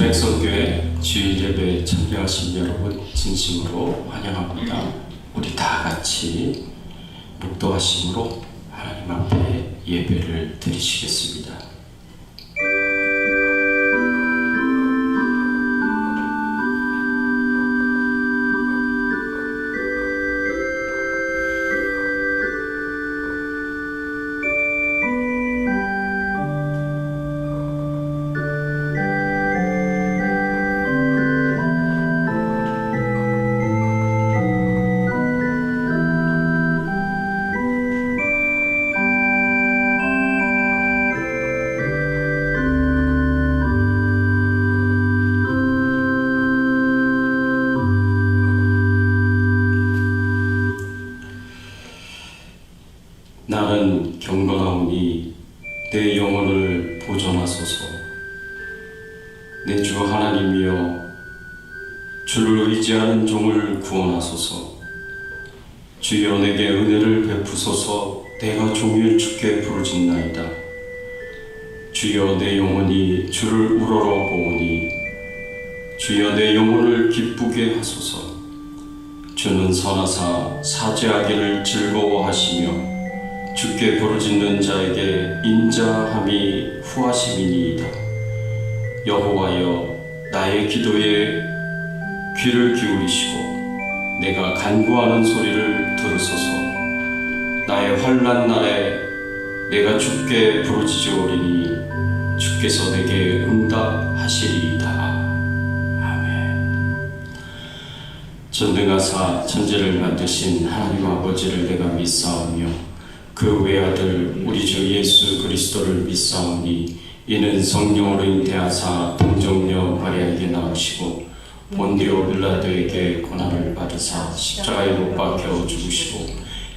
백성교회 주일 예배에 참여하신 여러분 진심으로 환영합니다. 우리 다 같이 묵도하심으로 하나님 앞에 예배를 드리시겠습니다. 나는 경건하오니 내 영혼을 보존하소서. 내 주 하나님이여, 주를 의지하는 종을 구원하소서. 주여 내게 은혜를 베푸소서. 내가 종일 주께 부르짖나이다. 주여 내 영혼이 주를 우러러 보오니 주여 내 영혼을 기쁘게 하소서. 주는 선하사 사죄하기를 즐거워하시며 주께 부르짖는 자에게 인자함이 후하심이니이다. 여호와여, 나의 기도에 귀를 기울이시고 내가 간구하는 소리를 들으소서. 나의 환난 날에 내가 주께 부르짖으오리니 주께서 내게 응답하시리이다. 아멘. 전능하사 천지를 만드신 하나님 아버지를 내가 믿사오며 그 외아들 우리 주 예수 그리스도를 믿사오니 이는 성령으로 인대하사 동정녀 마리아에게 나오시고 본디오 빌라도에게 고난을 받으사 십자가에 못 박혀 죽으시고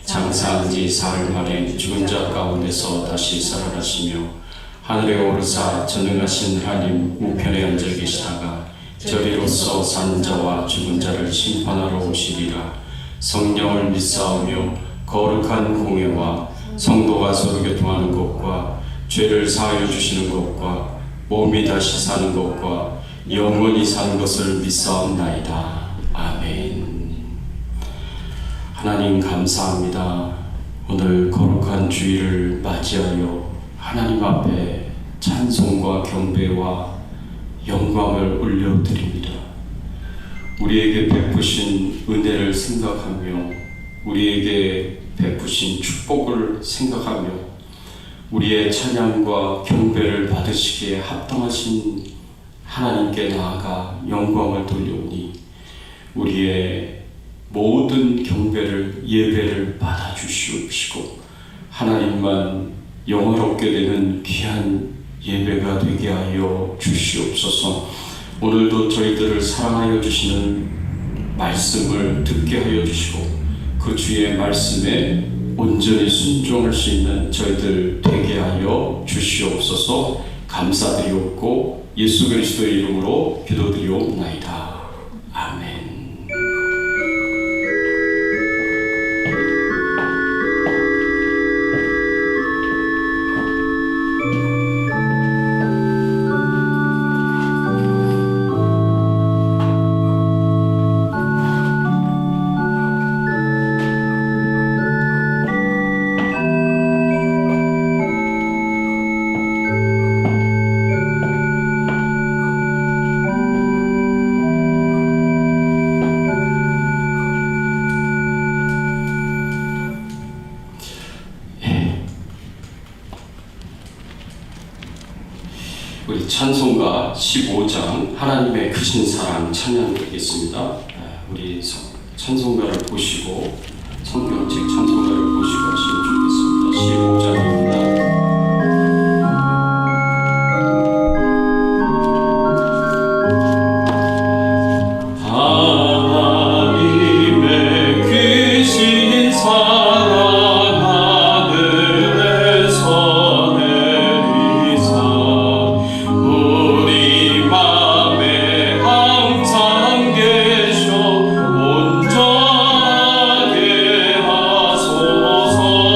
장사한 지 사흘 만에 죽은 자 가운데서 다시 살아나시며 하늘에 오르사 전능하신 하나님 우편에 앉아 계시다가 저리로서 사는 자와 죽은 자를 심판하러 오시리라. 성령을 믿사오며 거룩한 공예와 성도가 서로 교통하는 것과 죄를 사하여 주시는 것과 몸이 다시 사는 것과 영원히 사는 것을 믿사옵나이다. 아멘. 하나님 감사합니다. 오늘 거룩한 주일을 맞이하여 하나님 앞에 찬송과 경배와 영광을 올려드립니다. 우리에게 베푸신 은혜를 생각하며 우리에게 베푸신 축복을 생각하며 우리의 찬양과 경배를 받으시기에 합당하신 하나님께 나아가 영광을 돌려오니 우리의 모든 경배를 예배를 받아주시옵시고 하나님만 영화롭게 되는 귀한 예배가 되게 하여 주시옵소서. 오늘도 저희들을 사랑하여 주시는 말씀을 듣게 하여 주시고 그 주의 말씀에 온전히 순종할 수 있는 저희들 되게 하여 주시옵소서. 감사드리옵고 예수 그리스도의 이름으로 기도드리옵나이다. 아멘. 우리 찬송가 15장 하나님의 크신 사랑 찬양드리겠습니다. 우리 찬송가를 보시고 성경책 찬송가를 보시고 하시면 좋겠습니다. 15장입니다. Oh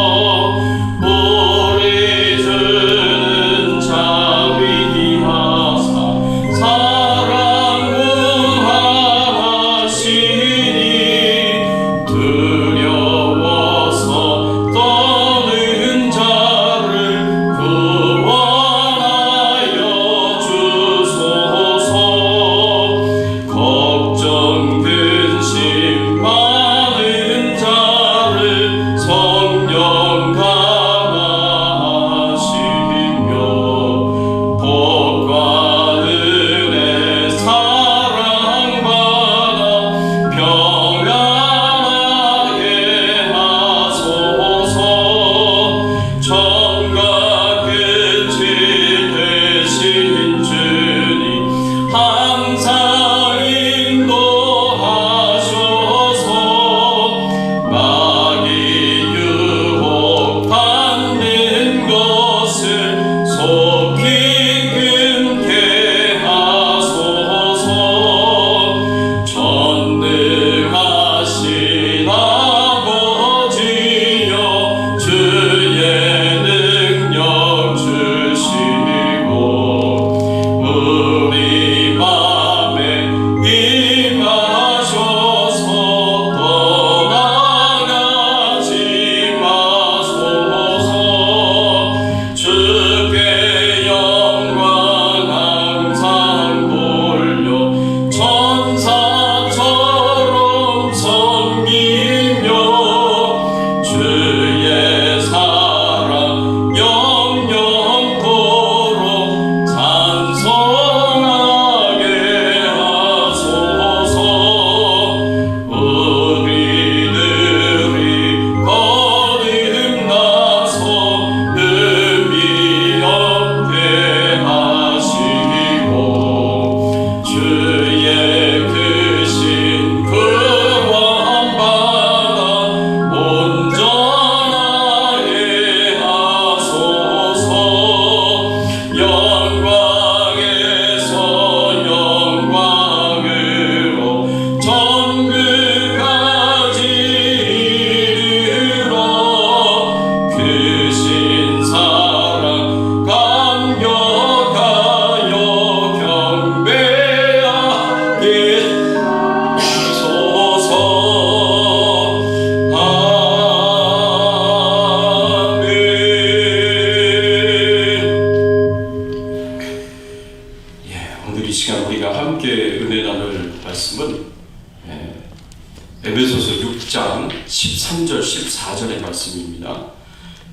13절 14절의 말씀입니다.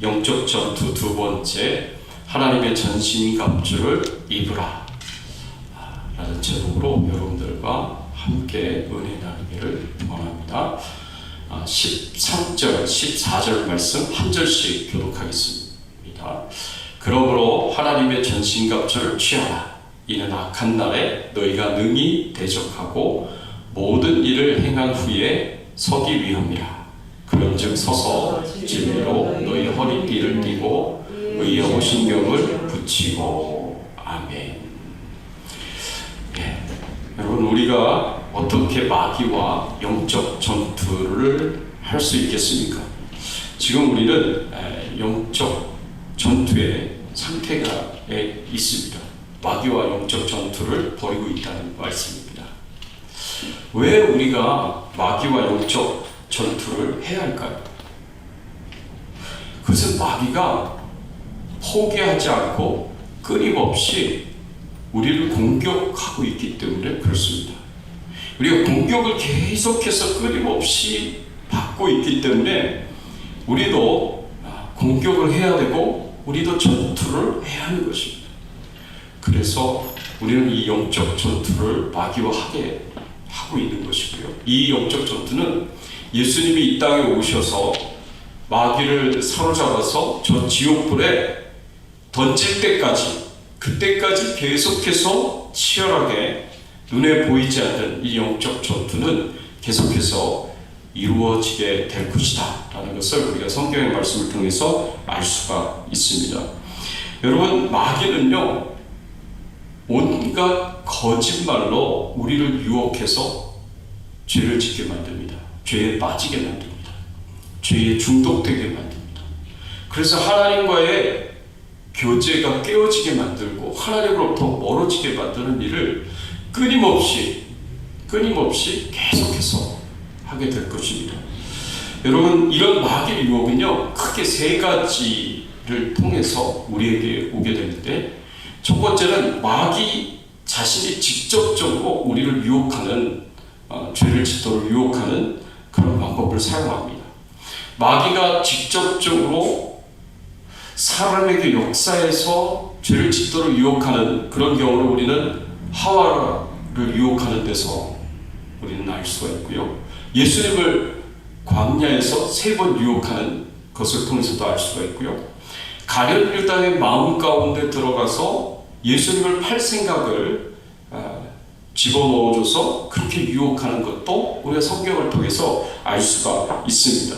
영적 전투 두 번째, 하나님의 전신갑주를 입으라 라는 제목으로 여러분들과 함께 은혜 나누기를 원합니다. 13절 14절 말씀 한 절씩 교독하겠습니다. 그러므로 하나님의 전신갑주를 취하라. 이는 악한 날에 너희가 능히 대적하고 모든 일을 행한 후에 서기 위함이라. 그런즉 서서 진리로 너희 허리띠를 띠고 의의 오신경을 붙이고. 아멘. 예. 여러분, 우리가 어떻게 마귀와 영적 전투를 할 수 있겠습니까? 지금 우리는 영적 전투의 상태가 있습니다. 마귀와 영적 전투를 벌이고 있다는 말씀입니다. 왜 우리가 마귀와 영적 전투를 해야 할까요? 그것은 마귀가 포기하지 않고 끊임없이 우리를 공격하고 있기 때문에 그렇습니다. 우리가 공격을 계속해서 끊임없이 받고 있기 때문에 우리도 공격을 해야 되고 우리도 전투를 해야 하는 것입니다. 그래서 우리는 이 영적 전투를 마귀와 하고 있는 것이고요. 이 영적 전투는 예수님이 이 땅에 오셔서 마귀를 사로잡아서 저 지옥불에 던질 때까지, 그때까지 계속해서 치열하게 눈에 보이지 않는 이 영적 전투는 계속해서 이루어지게 될 것이다 라는 것을 우리가 성경의 말씀을 통해서 알 수가 있습니다. 여러분, 마귀는요, 온갖 거짓말로 우리를 유혹해서 죄를 짓게 만듭니다. 죄에 빠지게 만듭니다. 죄에 중독되게 만듭니다. 그래서 하나님과의 교제가 깨어지게 만들고 하나님으로부터 멀어지게 만드는 일을 끊임없이 계속해서 하게 될 것입니다. 여러분, 이런 마귀의 유혹은요, 크게 세 가지를 통해서 우리에게 오게 되는데, 첫 번째는 마귀 자신이 직접적으로 우리를 유혹하는, 죄를 짓도록 유혹하는 그런 방법을 사용합니다. 마귀가 직접적으로 사람에게 역사에서 죄를 짓도록 유혹하는 그런 경우를 우리는 하와를 유혹하는 데서 우리는 알 수가 있고요. 예수님을 광야에서 3번 유혹하는 것을 통해서도 알 수가 있고요. 가룟 유다의 마음 가운데 들어가서 예수님을 팔 생각을 집어넣어줘서 그렇게 유혹하는 것도 우리가 성경을 통해서 알 수가 있습니다.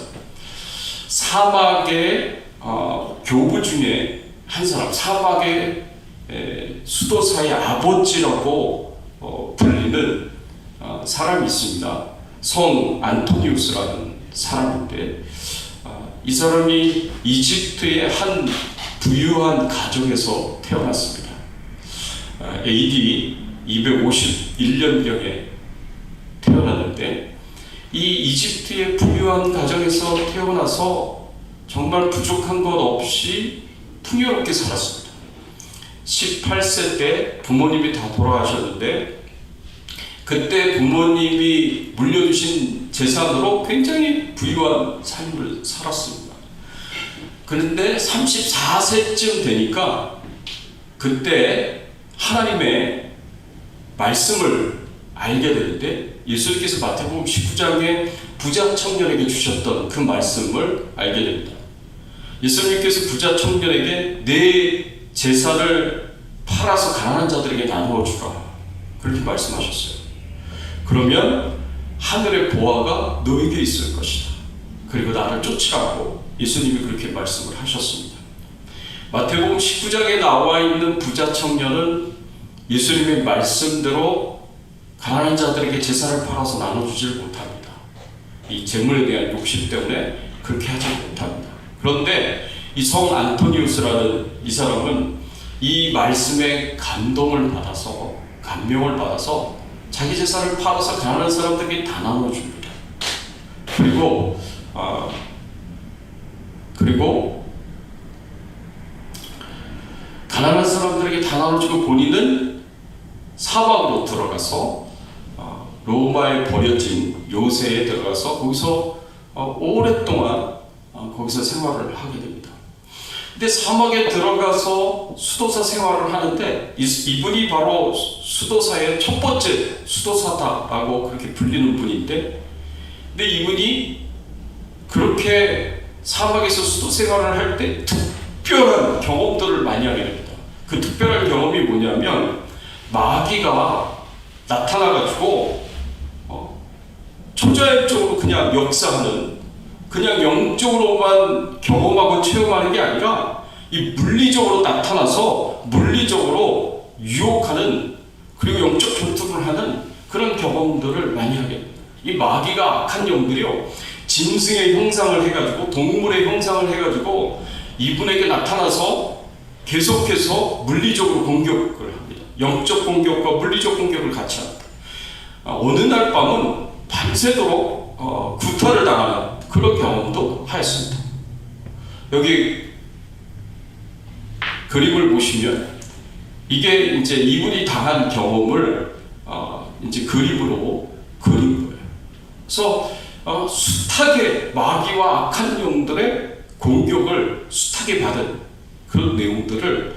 사막의 교부 중에 한 사람, 사막의 수도사의 아버지라고 불리는 사람이 있습니다. 성 안토니우스라는 사람인데, 이 사람이 이집트의 한 부유한 가정에서 태어났습니다. AD 251년경에 태어났는데, 이 이집트의 부유한 가정에서 태어나서 정말 부족한 것 없이 풍요롭게 살았습니다. 18세 때 부모님이 다 돌아가셨는데, 그때 부모님이 물려주신 재산으로 굉장히 부유한 삶을 살았습니다. 그런데 34세쯤 되니까 그때 하나님의 말씀을 알게 되는데, 예수님께서 마태복음 19장에 부자 청년에게 주셨던 그 말씀을 알게 됩니다. 예수님께서 부자 청년에게 내 재산을 팔아서 가난한 자들에게 나누어 주라, 그렇게 말씀하셨어요. 그러면 하늘의 보화가 너에게 있을 것이다. 그리고 나를 쫓으라고 예수님이 그렇게 말씀을 하셨습니다. 마태복음 19장에 나와 있는 부자 청년은 예수님의 말씀대로 가난한 자들에게 재산을 팔아서 나눠주질 못합니다. 이 재물에 대한 욕심 때문에 그렇게 하지 못합니다. 그런데 이 성 안토니우스라는 이 사람은 이 말씀에 감명을 받아서 자기 재산을 팔아서 가난한 사람들에게 다 나눠줍니다. 그리고 가난한 사람들에게 다 나눠주고 본인은 사막으로 들어가서 로마에 버려진 요새에 들어가서 거기서 오랫동안 거기서 생활을 하게 됩니다. 근데 사막에 들어가서 수도사 생활을 하는데 이분이 바로 수도사의 첫 번째 수도사다라고 그렇게 불리는 분인데, 근데 이분이 그렇게 사막에서 수도 생활을 할 때 특별한 경험들을 많이 하게 됩니다. 그 특별한 경험이 뭐냐면 마귀가 나타나가지고 초자연적으로 그냥 역사하는, 그냥 영적으로만 경험하고 체험하는 게 아니라 이 물리적으로 나타나서 물리적으로 유혹하는, 그리고 영적 전투를 하는 그런 경험들을 많이 하게 됩니다. 이 마귀가 악한 영들이요, 짐승의 형상을 해가지고, 동물의 형상을 해가지고 이분에게 나타나서 계속해서 물리적으로 공격을 합니다. 영적 공격과 물리적 공격을 같이 합니다. 어느 날 밤은 밤새도록 구타를 당하는 그런 경험도 하였습니다. 여기 그림을 보시면 이게 이제 이분이 당한 경험을 이제 그림으로 그린 거예요. 그래서 숱하게 마귀와 악한 영들의 공격을 숱하게 받은 그런 내용들을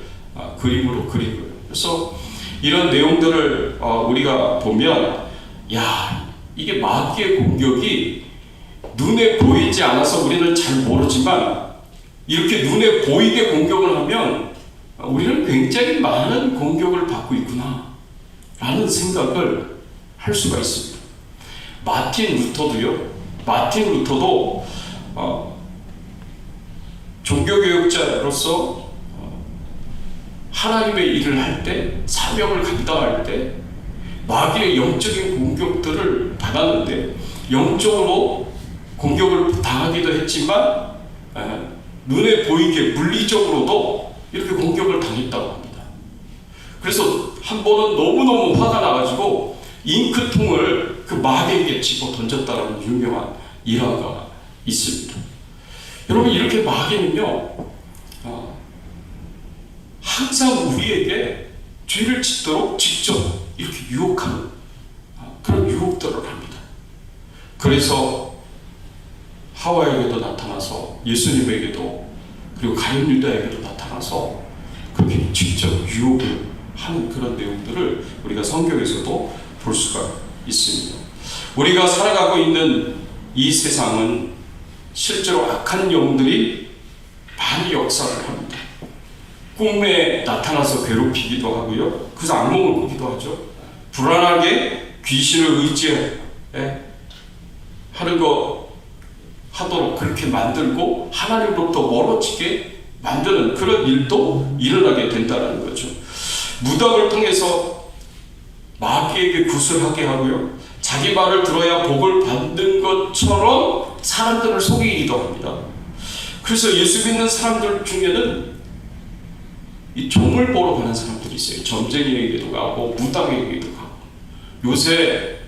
그림으로 그린 거예요. 그래서 이런 내용들을 우리가 보면, 야, 이게 마귀의 공격이 눈에 보이지 않아서 우리는 잘 모르지만 이렇게 눈에 보이게 공격을 하면 우리는 굉장히 많은 공격을 받고 있구나 라는 생각을 할 수가 있습니다. 마틴 루터도 종교교육자로서 하나님의 일을 할 때, 사명을 감당할 때 마귀의 영적인 공격들을 받았는데, 영적으로 공격을 당하기도 했지만 눈에 보이게 물리적으로도 이렇게 공격을 당했다고 합니다. 그래서 한 번은 너무너무 화가 나가지고 잉크통을 그 마귀에게 집어 던졌다는 유명한 일화가 있습니다. 여러분, 이렇게 마귀는요, 항상 우리에게 죄를 짓도록 직접 이렇게 유혹하는 그런 유혹들을 합니다. 그래서 하와에게도 나타나서, 예수님에게도, 그리고 가룟 유다에게도 나타나서 그렇게 직접 유혹을 하는 그런 내용들을 우리가 성경에서도 볼 수가 있습니다. 우리가 살아가고 있는 이 세상은 실제로 악한 영들이 많이 역사를 합니다. 꿈에 나타나서 괴롭히기도 하고요, 그래서 악몽을 꾸기도 하죠. 불안하게 귀신을 의지하는 거 하도록 그렇게 만들고 하나님으로부터 멀어지게 만드는 그런 일도 일어나게 된다는 거죠. 무당을 통해서 마귀에게 구슬하게 하고요, 자기 말을 들어야 복을 받는 것처럼 사람들을 속이기도 합니다. 그래서 예수 믿는 사람들 중에는 이 종을 보러 가는 사람들이 있어요. 점쟁이에게도 가고 무당에게도 가고. 요새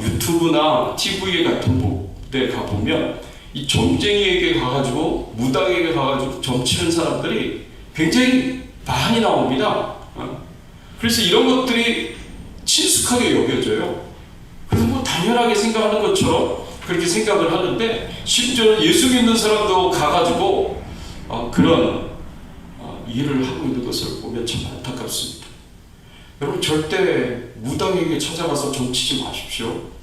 유튜브나 TV에 같은 데 가보면 이 점쟁이에게 가가지고, 무당에게 가가지고 점치는 사람들이 굉장히 많이 나옵니다. 그래서 이런 것들이 친숙하게 여겨져요. 그래서 뭐 당연하게 생각하는 것처럼 그렇게 생각을 하는데, 심지어는 예수 믿는 사람도 가가지고 그런 일을 하고 있는 것을 보면 참 안타깝습니다. 여러분, 절대 무당에게 찾아가서 점치지 마십시오.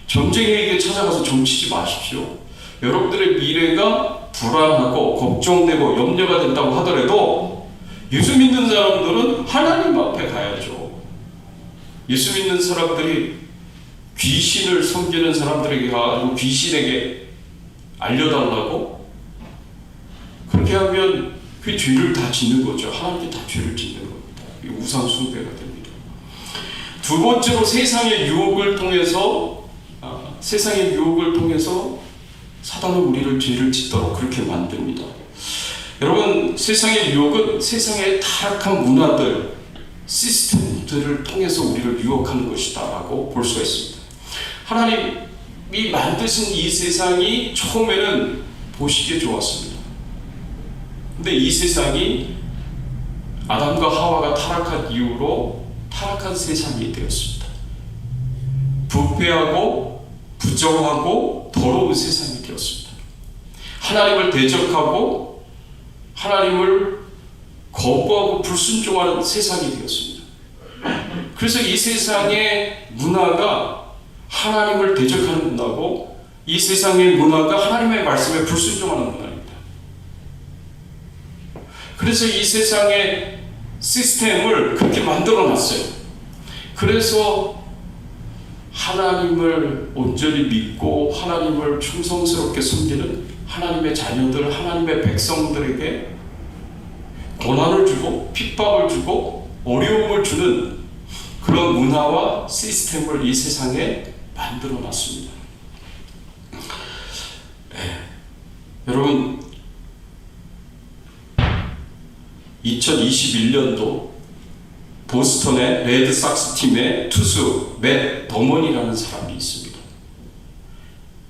점쟁이에게 찾아가서 점치지 마십시오. 여러분들의 미래가 불안하고 걱정되고 염려가 된다고 하더라도 예수 믿는 사람들은 하나님 앞에 가야죠. 예수 믿는 사람들이 귀신을 섬기는 사람들에게 가가지고 귀신에게 알려달라고 그렇게 하면 그 죄를 다 짓는 거죠. 하나님께 다 죄를 짓는 겁니다. 우상 숭배가 됩니다. 두 번째로 세상의 유혹을 통해서 사단은 우리를 죄를 짓도록 그렇게 만듭니다. 여러분, 세상의 유혹은 세상의 타락한 문화들, 시스템들을 통해서 우리를 유혹하는 것이다 라고 볼 수가 있습니다. 하나님이 만드신 이 세상이 처음에는 보시기에 좋았습니다. 근데 이 세상이 아담과 하와가 타락한 이후로 타락한 세상이 되었습니다. 부패하고 부정하고 더러운 세상이 되었습니다. 하나님을 대적하고 하나님을 거부하고 불순종하는 세상이 되었습니다. 그래서 이 세상의 문화가 하나님을 대적하는 문화고, 이 세상의 문화가 하나님의 말씀에 불순종하는 문화입니다. 그래서 이 세상의 시스템을 그렇게 만들어 놨어요. 그래서 하나님을 온전히 믿고 하나님을 충성스럽게 섬기는 하나님의 자녀들, 하나님의 백성들에게 고난을 주고 핍박을 주고 어려움을 주는 그런 문화와 시스템을 이 세상에 만들어 놨습니다. 여러분, 2021년도 보스턴의 레드삭스 팀의 투수 맷 더먼이라는 사람이 있습니다.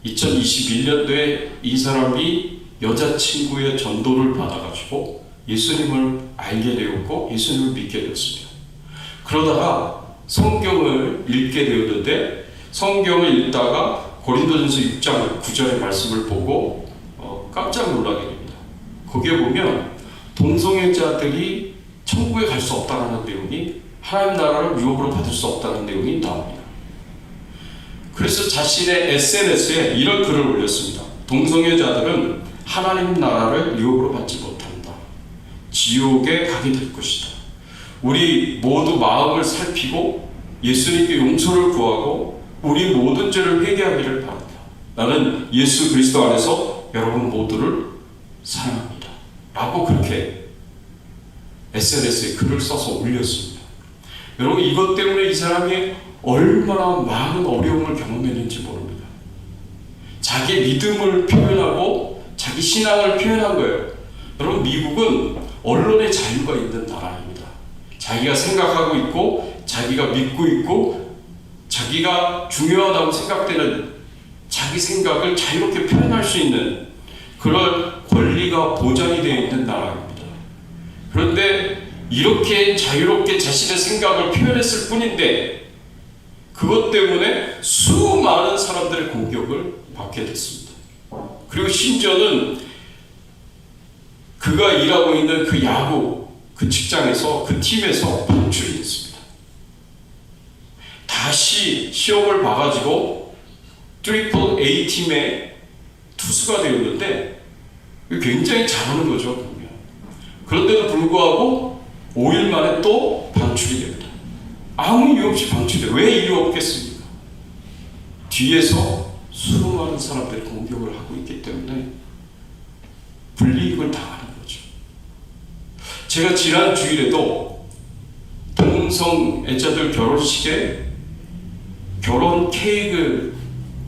2021년도에 이 사람이 여자친구의 전도를 받아가지고 예수님을 알게 되었고 예수님을 믿게 되었습니다. 그러다가 성경을 읽게 되었는데, 성경을 읽다가 고린도전서 6장 9절의 말씀을 보고 깜짝 놀라게 됩니다. 거기에 보면 동성애자들이 천국에 갈 수 없다는 내용이, 하나님 나라를 유업으로 받을 수 없다는 내용이 나옵니다. 그래서 자신의 SNS에 이런 글을 올렸습니다. 동성애자들은 하나님 나라를 유업으로 받지 못한다. 지옥에 가게 될 것이다. 우리 모두 마음을 살피고 예수님께 용서를 구하고 우리 모든 죄를 회개하기를 바란다. 나는 예수 그리스도 안에서 여러분 모두를 사랑합니다. 라고 그렇게 SNS에 글을 써서 올렸습니다. 여러분, 이것 때문에 이 사람이 얼마나 많은 어려움을 경험했는지 모릅니다. 자기 믿음을 표현하고 자기 신앙을 표현한 거예요. 여러분, 미국은 언론의 자유가 있는 나라입니다. 자기가 생각하고 있고 자기가 믿고 있고 자기가 중요하다고 생각되는 자기 생각을 자유롭게 표현할 수 있는 그런 권리가 보장이 되어 있는 나라입니다. 그런데 이렇게 자유롭게 자신의 생각을 표현했을 뿐인데 그것 때문에 수많은 사람들의 공격을 받게 됐습니다. 그리고 심지어는 그가 일하고 있는 그 야구, 그 직장에서, 그 팀에서 방출이 됐습니다. 다시 시험을 봐가지고 트리플 A 팀의 투수가 되었는데 굉장히 잘하는 거죠. 보면. 그런데도 불구하고 5일 만에 또 방출이 됩니다. 아무 이유 없이 방출돼요. 왜 이유 없겠습니까? 뒤에서 수많은 사람들이 공격을 하고 있기 때문에 불이익을 당하는 거죠. 제가 지난 주일에도 동성애자들 결혼식에 결혼 케이크를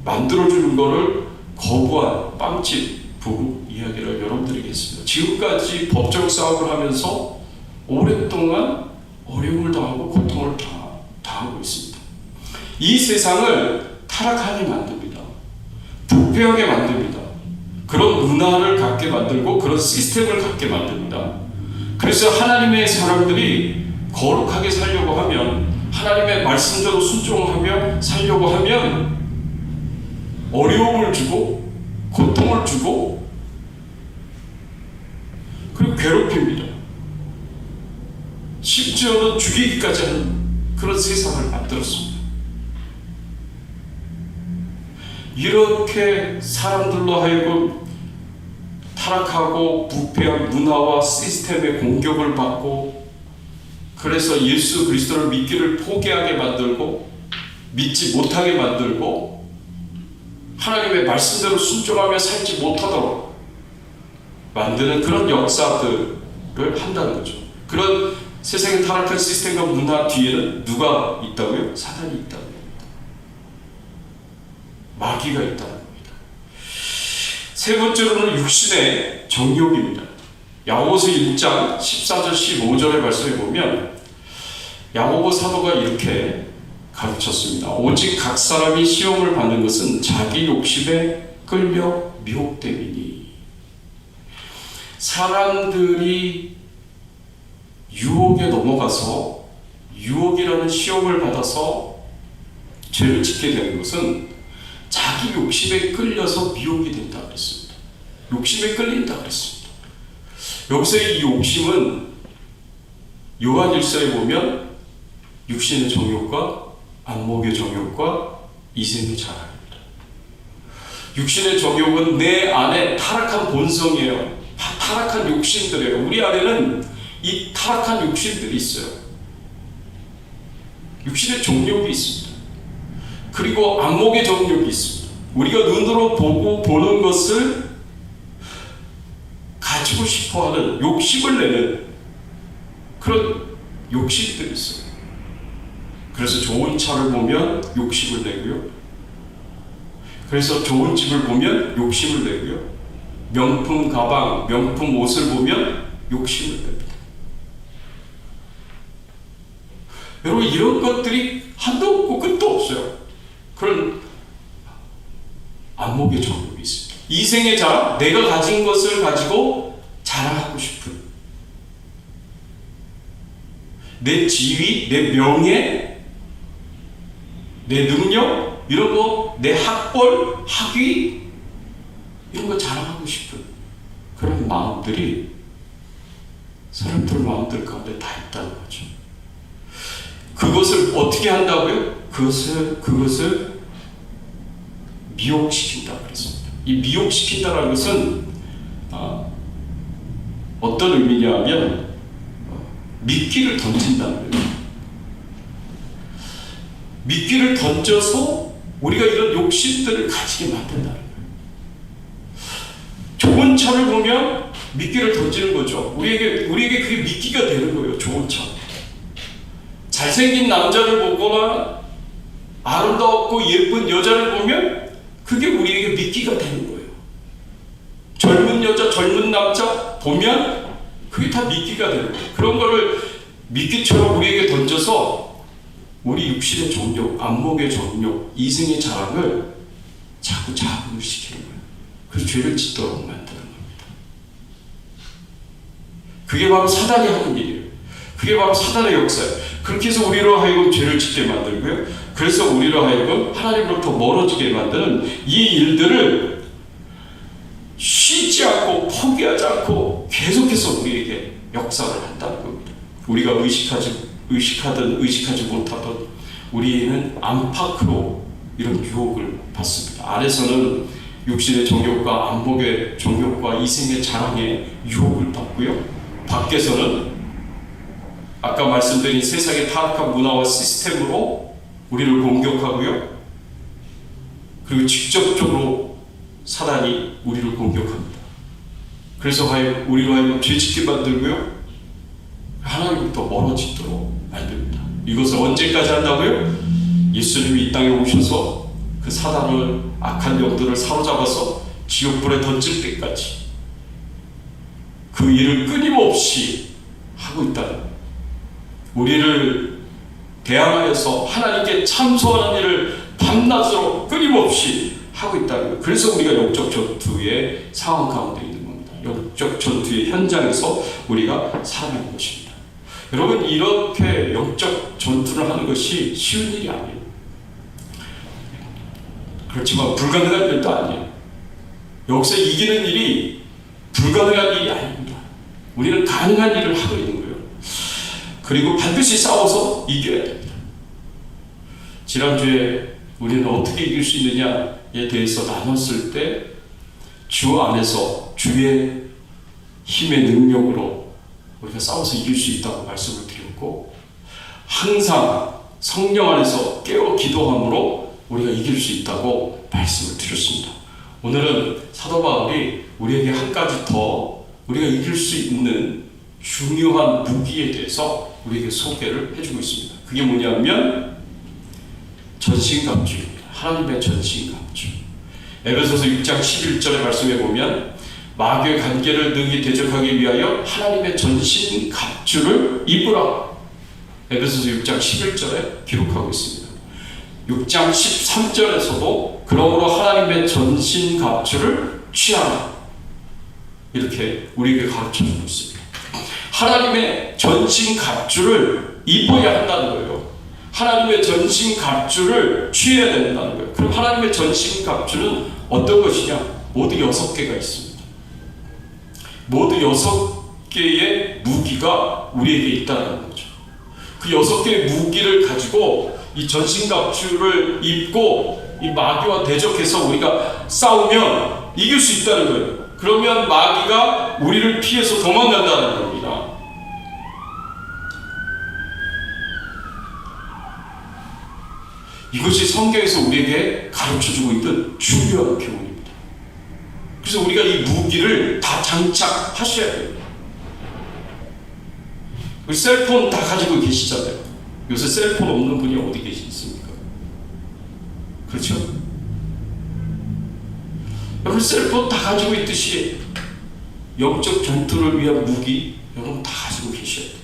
만들어주는 거를 거부한 빵집 부부 이야기를 여러분들에게 했습니다. 지금까지 법적 싸움을 하면서 오랫동안 어려움을 당하고 고통을 당하고 있습니다. 이 세상을 타락하게 만듭니다. 부패하게 만듭니다. 그런 문화를 갖게 만들고 그런 시스템을 갖게 만듭니다. 그래서 하나님의 사람들이 거룩하게 살려고 하면, 하나님의 말씀대로 순종하며 살려고 하면 어려움을 주고 고통을 주고 그리고 괴롭힙니다. 심지어는 죽이기까지 하는 그런 세상을 만들었습니다. 이렇게 사람들로 하여금 타락하고 부패한 문화와 시스템의 공격을 받고, 그래서 예수 그리스도를 믿기를 포기하게 만들고 믿지 못하게 만들고 하나님의 말씀대로 순종하며 살지 못하도록 만드는 그런 역사들을 한다는 거죠. 그런 세상의 타락한 시스템과 문화 뒤에는 누가 있다고요? 사단이 있다는 겁니다. 마귀가 있다는 겁니다. 세 번째로는 육신의 정욕입니다. 야고보서 1장 14절 15절의 말씀에 보면 야고보 사도가 이렇게 가르쳤습니다. 오직 각 사람이 시험을 받는 것은 자기 욕심에 끌려 미혹됨이니. 사람들이 유혹에 넘어가서 유혹이라는 시험을 받아서 죄를 짓게 되는 것은 자기 욕심에 끌려서 미혹이 된다 그랬습니다. 욕심에 끌린다 그랬습니다. 여기서 이 욕심은 요한일서에 보면 육신의 정욕과 안목의 정욕과 이생의 자랑입니다. 육신의 정욕은 내 안에 타락한 본성이에요. 타락한 욕심들이에요. 우리 안에는 이 타락한 욕심들이 있어요. 육신의 정욕이 있습니다. 그리고 안목의 정욕이 있습니다. 우리가 눈으로 보는 것을 가지고 싶어하는 욕심을 내는 그런 욕심들이 있어요. 그래서 좋은 차를 보면 욕심을 내고요. 그래서 좋은 집을 보면 욕심을 내고요. 명품 가방, 명품 옷을 보면 욕심을 냅니다. 여러분, 이런 것들이 한도 없고 끝도 없어요. 그런 안목의 정욕이 있습니다. 이생의 자랑, 내가 가진 것을 가지고 자랑하고 싶은, 내 지위, 내 명예, 내 능력, 이런 거, 내 학벌, 학위, 이런 거 자랑하고 싶은 그런 마음들이 사람들 마음들 가운데 다 있다는 거죠. 그것을 어떻게 한다고요? 그것을 미혹시킨다 그랬습니다. 이 미혹시킨다라는 것은 어떤 의미냐면 미끼를 던진다는 거예요. 미끼를 던져서 우리가 이런 욕심들을 가지게 만든다는 거예요. 좋은 차를 보면 미끼를 던지는 거죠. 우리에게 그게 미끼가 되는 거예요. 좋은 차. 잘생긴 남자를 보거나 아름답고 예쁜 여자를 보면 그게 우리에게 미끼가 되는 거예요. 젊은 여자, 젊은 남자 보면 그게 다 미끼가 되는 거예요. 그런 거를 미끼처럼 우리에게 던져서 우리 육신의 정욕, 안목의 정욕, 이생의 자랑을 자꾸 자극을 시키는 거예요. 그래서 죄를 짓도록 만드는 겁니다. 그게 바로 사단이 하는 일이에요. 그게 바로 사단의 역사예요. 그렇게 해서 우리로 하여금 죄를 짓게 만들고요. 그래서 우리로 하여금 하나님으로부터 멀어지게 만드는 이 일들을 쉬지 않고 포기하지 않고 계속해서 우리에게 역사를 한다는 겁니다. 우리가 의식하든 의식하지 못하든 우리는 안팎으로 이런 유혹을 받습니다. 안에서는 육신의 정욕과 안목의 정욕과 이생의 자랑의 유혹을 받고요. 밖에서는 아까 말씀드린 세상의 타락한 문화와 시스템으로 우리를 공격하고요. 그리고 직접적으로 사단이 우리를 공격합니다. 그래서 우리로 하여금 죄짓게 만들고요. 하나님부터 멀어지도록 만듭니다. 이것을 언제까지 한다고요? 예수님이 이 땅에 오셔서 그 사단을, 악한 영들을 사로잡아서 지옥불에 던질 때까지 그 일을 끊임없이 하고 있다는, 우리를 대항하여서 하나님께 참소하는 일을 밤낮으로 끊임없이 하고 있다는 거예요. 그래서 우리가 영적 전투의 상황 가운데 있는 겁니다. 영적 전투의 현장에서 우리가 살아가는 것입니다. 여러분, 이렇게 영적 전투를 하는 것이 쉬운 일이 아니에요. 그렇지만 불가능한 일도 아니에요. 여기서 이기는 일이 불가능한 일이 아닙니다. 우리는 가능한 일을 하고 있는 거예요. 그리고 반드시 싸워서 이겨야 됩니다. 지난주에 우리는 어떻게 이길 수 있느냐에 대해서 나눴을 때 주 안에서 주의 힘의 능력으로 우리가 싸워서 이길 수 있다고 말씀을 드렸고, 항상 성령 안에서 깨어 기도함으로 우리가 이길 수 있다고 말씀을 드렸습니다. 오늘은 사도 바울이 우리에게 한 가지 더 우리가 이길 수 있는 중요한 무기에 대해서 우리에게 소개를 해주고 있습니다. 그게 뭐냐면 전신갑주입니다. 하나님의 전신갑주. 에베소서 6장 11절의 말씀에 보면 마귀의 관계를 능히 대적하기 위하여 하나님의 전신갑주를 입으라. 에베소서 6장 11절에 기록하고 있습니다. 6장 13절에서도 그러므로 하나님의 전신갑주를 취하라. 이렇게 우리에게 가르쳐주고 있습니다. 하나님의 전신갑주를 입어야 한다는 거예요. 하나님의 전신갑주를 취해야 된다는 거예요. 그럼 하나님의 전신갑주는 어떤 것이냐? 모두 6개가 있습니다. 모두 6개의 무기가 우리에게 있다는 거죠. 그 6개의 무기를 가지고 이 전신갑주를 입고 이 마귀와 대적해서 우리가 싸우면 이길 수 있다는 거예요. 그러면 마귀가 우리를 피해서 도망간다는 겁니다. 이것이 성경에서 우리에게 가르쳐주고 있던 중요한 교훈입니다. 그래서 우리가 이 무기를 다 장착하셔야 됩니다. 우리 셀폰 다 가지고 계시잖아요. 요새 셀폰 없는 분이 어디 계십니까? 그렇죠? 여러분 셀폰 다 가지고 있듯이 영적 전투를 위한 무기 여러분 다 가지고 계셔야 돼요.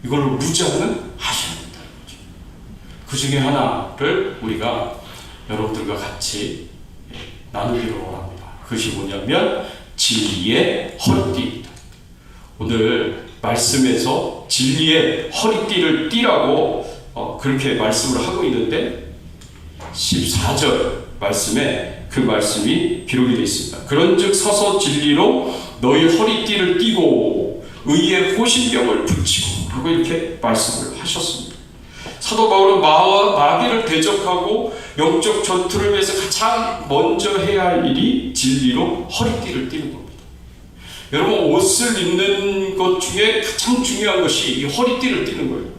이걸로 무장은 하셔야 된다는 거죠. 그 중에 하나를 우리가 여러분들과 같이 나누기로 합니다. 그것이 뭐냐면 진리의 허리띠입니다. 오늘 말씀에서 진리의 허리띠를 띠라고 그렇게 말씀을 하고 있는데 14절 말씀에 그 말씀이 기록이 되어 있습니다. 그런즉 서서 진리로 너희 허리띠를 띠고 의의 호신병을 붙이고 라고 이렇게 말씀을 하셨습니다. 사도 바울은 마귀를 대적하고 영적 전투를 위해서 가장 먼저 해야 할 일이 진리로 허리띠를 띠는 겁니다. 여러분 옷을 입는 것 중에 가장 중요한 것이 이 허리띠를 띠는 거예요.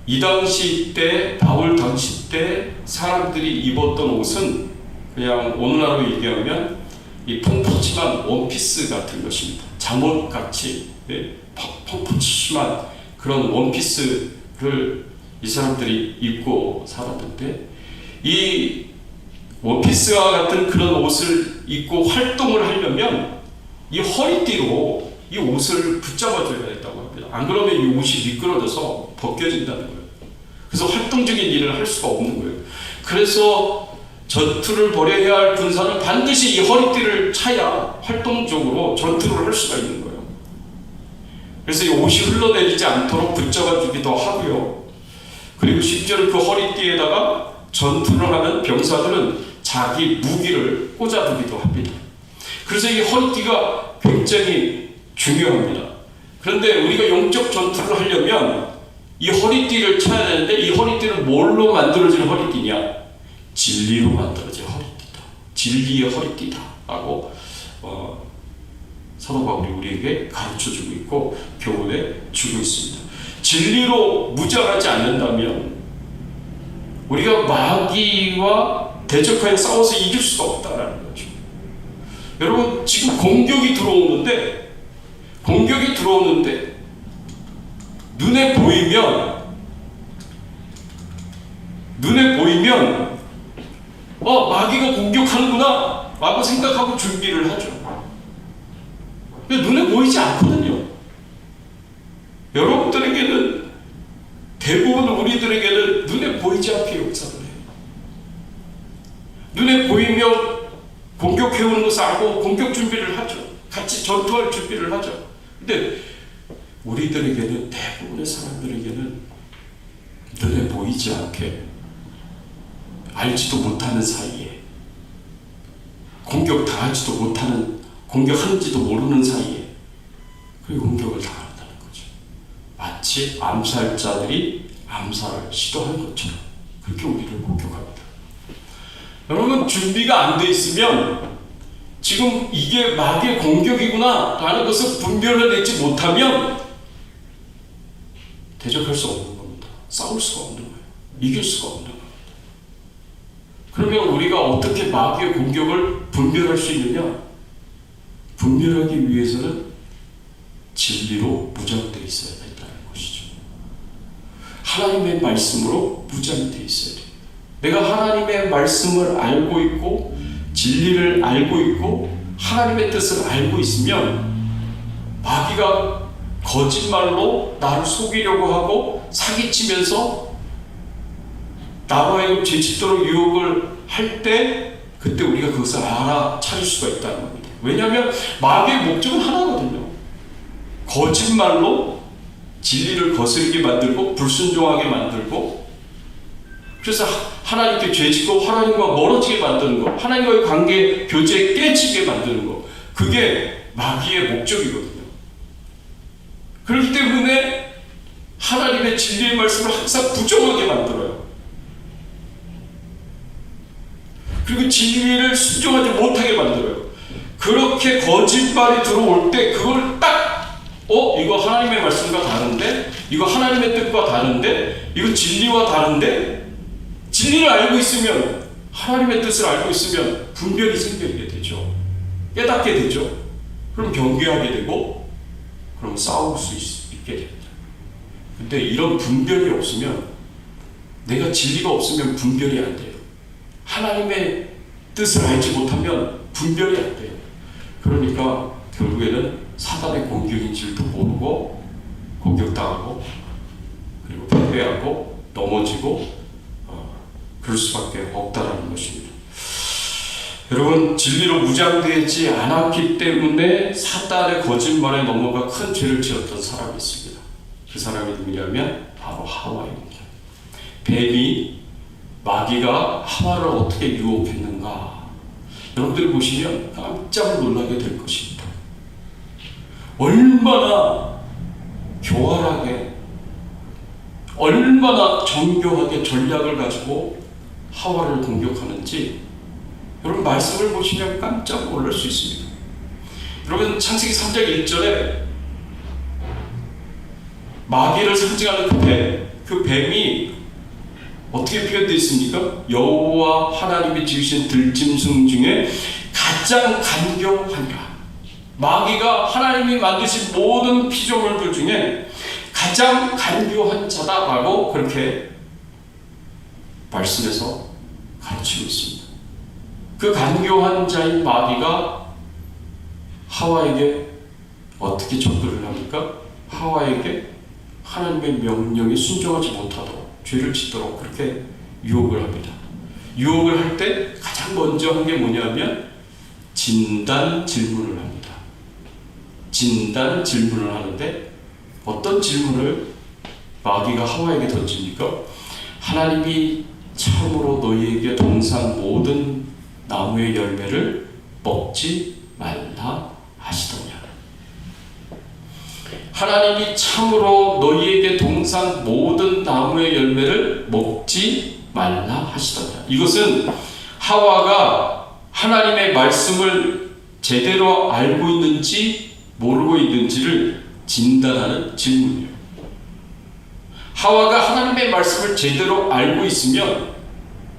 이 당시 때 바울 당시 때 사람들이 입었던 옷은 그냥 오늘날로 얘기하면 이 펑퍼짐한 원피스 같은 것입니다. 잠옷같이 펑퍼짐한 그런 원피스를 이 사람들이 입고 살았는데 이 원피스와 같은 그런 옷을 입고 활동을 하려면 이 허리띠로 이 옷을 붙잡아줘야 했다고 합니다. 안 그러면 이 옷이 미끄러져서 벗겨진다는 거예요. 그래서 활동적인 일을 할 수가 없는 거예요. 그래서 전투를 벌여야 할 군사는 반드시 이 허리띠를 차야 활동적으로 전투를 할 수가 있는 거예요. 그래서 이 옷이 흘러내리지 않도록 붙잡아주기도 하고요. 그리고 심지어는 그 허리띠에다가 전투를 하는 병사들은 자기 무기를 꽂아두기도 합니다. 그래서 이 허리띠가 굉장히 중요합니다. 그런데 우리가 영적 전투를 하려면 이 허리띠를 차야 되는데 이 허리띠는 뭘로 만들어진 허리띠냐? 진리로 만들어진 허리띠다. 진리의 허리띠다 라고 사도 바울이 우리에게 가르쳐주고 있고 교훈해 주고 있습니다. 진리로 무장하지 않는다면 우리가 마귀와 대적하여 싸워서 이길 수가 없다는 거죠. 여러분 지금 공격이 들어오는데 눈에 보이면 마귀가 공격하는구나 라고 생각하고 준비를 하죠. 눈에 보이지 않거든요. 여러분들에게는 대부분 우리들에게는 눈에 보이지 않게 역사를 해요. 눈에 보이면 공격해오는 것을 알고 공격 준비를 하죠. 같이 전투할 준비를 하죠. 근데 우리들에게는 대부분의 사람들에게는 눈에 보이지 않게 알지도 못하는 사이에 공격당하지도 못하는 공격하는지도 모르는 사이에 그 공격을 당한다는 거죠. 마치 암살자들이 암살을 시도하는 것처럼 그렇게 우리를 공격합니다. 여러분 준비가 안 돼 있으면 지금 이게 마귀의 공격이구나 라는 것을 분별해내지 못하면 대적할 수 없는 겁니다. 싸울 수가 없는 거예요. 이길 수가 없는 겁니다. 그러면 우리가 어떻게 마귀의 공격을 분별할 수 있느냐? 분별하기 위해서는 진리로 무장되어 있어야 된다는 것이죠. 하나님의 말씀으로 무장되어 있어야 돼요. 내가 하나님의 말씀을 알고 있고 진리를 알고 있고 하나님의 뜻을 알고 있으면 마귀가 거짓말로 나를 속이려고 하고 사기치면서 나로 하여금 죄짓도록 유혹을 할 때 그때 우리가 그것을 알아차릴 수가 있다는 겁니다. 왜냐하면 마귀의 목적은 하나거든요. 거짓말로 진리를 거스르게 만들고 불순종하게 만들고, 그래서 하나님께 죄짓고 하나님과 멀어지게 만드는 거, 하나님과의 관계 교제 깨지게 만드는 거, 그게 마귀의 목적이거든요. 그렇기 때문에 하나님의 진리의 말씀을 항상 부정하게 만들어요. 그리고 진리를 순종하지 못하게 만들어요. 그렇게 거짓말이 들어올 때 그걸 딱 이거 하나님의 말씀과 다른데, 이거 하나님의 뜻과 다른데, 이거 진리와 다른데, 진리를 알고 있으면, 하나님의 뜻을 알고 있으면 분별이 생기게 되죠. 깨닫게 되죠. 그럼 경계하게 되고, 그럼 싸울 수 있게 됩니다. 근데 이런 분별이 없으면, 내가 진리가 없으면 분별이 안 돼요. 하나님의 뜻을 알지 못하면 분별이 안 돼요. 그러니까 결국에는 사단의 공격인 줄도 모르고 공격당하고, 그리고 패배하고 넘어지고 그럴 수밖에 없다라는 것입니다. 여러분, 진리로 무장되지 않았기 때문에 사단의 거짓말에 넘어가 큰 죄를 지었던 사람이 있습니다. 그 사람이 누구냐면 바로 하와입니다. 뱀이, 마귀가 하와를 어떻게 유혹했는가, 여러분들이 보시면 깜짝 놀라게 될 것입니다. 얼마나 교활하게, 얼마나 정교하게 전략을 가지고 하와를 공격하는지 여러분 말씀을 보시면 깜짝 놀랄 수 있습니다. 여러분, 창세기 3장 1절에 마귀를 상징하는 그 뱀이 어떻게 표현되어 있습니까? 여호와 하나님이 지으신 들짐승 중에 가장 간교하니라. 마귀가 하나님이 만드신 모든 피조물들 중에 가장 간교한 자다라고 그렇게 말씀에서 가르치고 있습니다. 그 간교한 자인 마귀가 하와에게 어떻게 접근을 합니까? 하와에게 하나님의 명령에 순종하지 못하도록, 죄를 짓도록 그렇게 유혹을 합니다. 유혹을 할 때 가장 먼저 한 게 뭐냐면 진단 질문을 합니다. 진단 질문을 하는데, 어떤 질문을 마귀가 하와에게 던집니까? 하나님이 참으로 너희에게 동산 모든 나무의 열매를 먹지 말라 하시더냐. 하나님이 참으로 너희에게 동산 모든 나무의 열매를 먹지 말라 하시더냐. 이것은 하와가 하나님의 말씀을 제대로 알고 있는지 모르고 있는지를 진단하는 질문이에요. 하와가 하나님의 말씀을 제대로 알고 있으면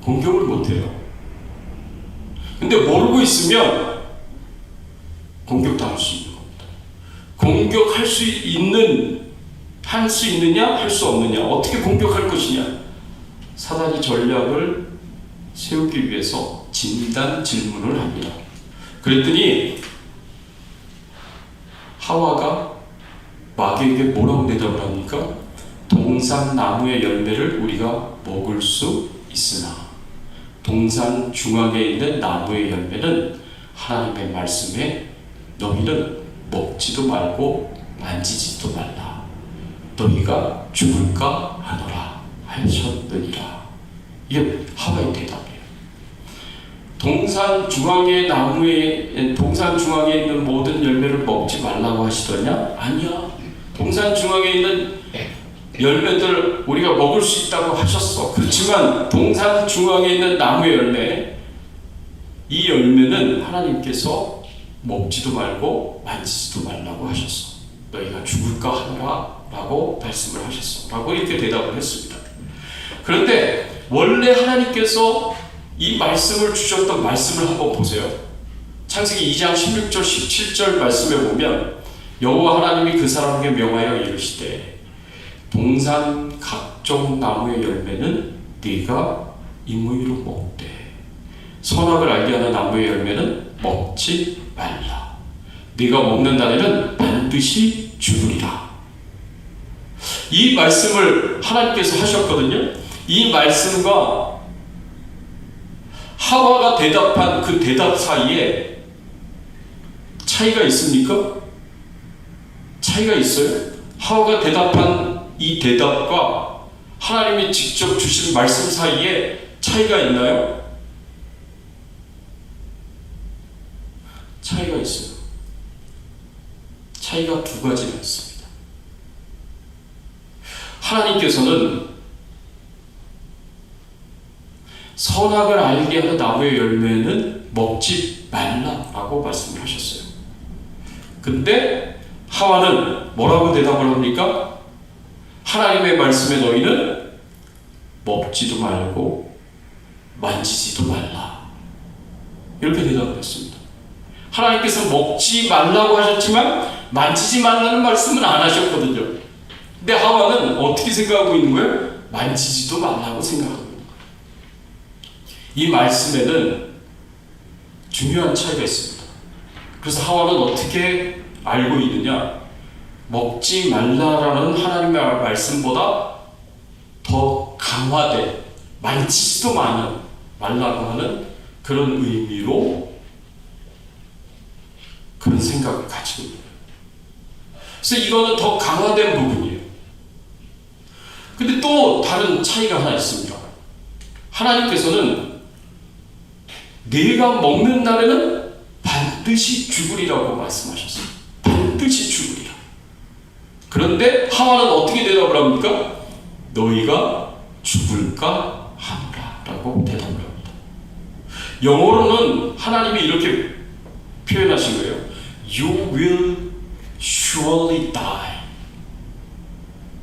공격을 못해요. 근데 모르고 있으면 공격당할 수 있는 겁니다. 공격할 수 있는, 할 수 있느냐, 할 수 없느냐, 어떻게 공격할 것이냐, 사단이 전략을 세우기 위해서 진단 질문을 합니다. 그랬더니 하와가 마귀에게 뭐라고 대답을 합니까? 동산 나무의 열매를 우리가 먹을 수 있으나 동산 중앙에 있는 나무의 열매는 하나님의 말씀에 너희는 먹지도 말고 만지지도 말라. 너희가 죽을까 하노라 하셨느니라. 이게 하와의 대답이에요. 동산 중앙에 있는 모든 열매를 먹지 말라고 하시더냐? 아니야. 동산 중앙에 있는 열매들 우리가 먹을 수 있다고 하셨어. 그렇지만 동산 중앙에 있는 나무의 열매, 이 열매는 하나님께서 먹지도 말고 만지지도 말라고 하셨어. 너희가 죽을까 하노라 라고 말씀을 하셨어 라고 이렇게 대답을 했습니다. 그런데 원래 하나님께서 이 말씀을 주셨던 말씀을 한번 보세요. 창세기 2장 16절 17절 말씀에 보면 여호와 하나님이 그 사람에게 명하여 이르시되 동산 각종 나무의 열매는 네가 임의로 먹되 선악을 알게 하는 나무의 열매는 먹지 말라. 네가 먹는 날에는 반드시 죽으리라. 이 말씀을 하나님께서 하셨거든요. 이 말씀과 하와가 대답한 그 대답 사이에 차이가 있습니까? 차이가 있어요? 하와가 대답한 이 대답과 하나님이 직접 주신 말씀 사이에 차이가 있나요? 차이가 있어요. 차이가 두 가지가 있습니다. 하나님께서는 선악을 알게 하는 나무의 열매는 먹지 말라라고 말씀을 하셨어요. 근데 하와는 뭐라고 대답을 합니까? 하나님의 말씀에 너희는 먹지도 말고 만지지도 말라. 이렇게 대답을 했습니다. 하나님께서 먹지 말라고 하셨지만 만지지 말라는 말씀은 안 하셨거든요. 근데 하와는 어떻게 생각하고 있는 거예요? 만지지도 말라고 생각하고 있는 거예요. 이 말씀에는 중요한 차이가 있습니다. 그래서 하와는 어떻게 알고 있느냐? 먹지 말라라는 하나님의 말씀보다 더 강화된, 만지지도 말라고 하는 그런 의미로 그런 생각을 가지고 있는 거예요. 그래서 이거는 더 강화된 부분이에요. 근데 또 다른 차이가 하나 있습니다. 하나님께서는 네가 먹는 날에는 반드시 죽으리라고 말씀하셨어요. 반드시 죽으리라. 그런데 하와는 어떻게 대답을 합니까? 너희가 죽을까 하노라 라고 대답을 합니다. 영어로는 하나님이 이렇게 표현하신 거예요. You will surely die.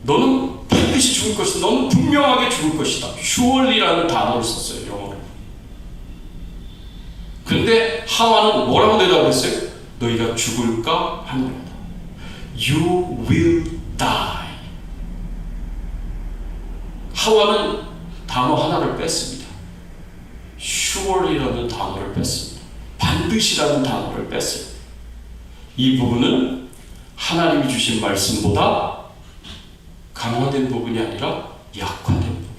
너는 반드시 죽을 것이다. 너는 분명하게 죽을 것이다. surely라는 단어를 썼어요. 영어로. 그런데 하와는 뭐라고 대답했어요? 너희가 죽을까 하노라. You will die. 하와는 단어 하나를 뺐습니다. surely라는 단어를 뺐습니다. 반드시라는 단어를 뺐어요. 이 부분은 하나님이 주신 말씀보다 강화된 부분이 아니라 약화된 부분이에요.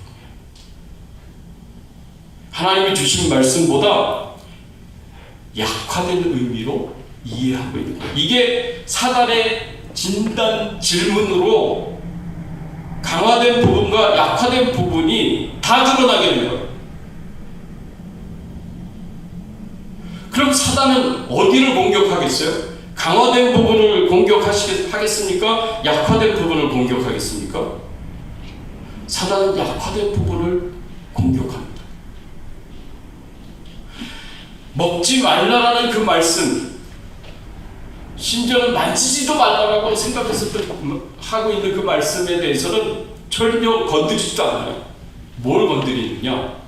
하나님이 주신 말씀보다 약화된 의미로 이해하고 있는 거예요. 이게 사단의 진단 질문으로 강화된 부분과 약화된 부분이 다 드러나게 되는 거예요. 그럼 사단은 어디를 공격하겠어요? 강화된 부분을 공격하겠습니까? 약화된 부분을 공격하겠습니까? 사단은 약화된 부분을 공격합니다. 먹지 말라라는 그 말씀, 심지어는 만지지도 말라라고 생각해서 하고 있는 그 말씀에 대해서는 전혀 건드리지도 않아요. 뭘 건드리느냐?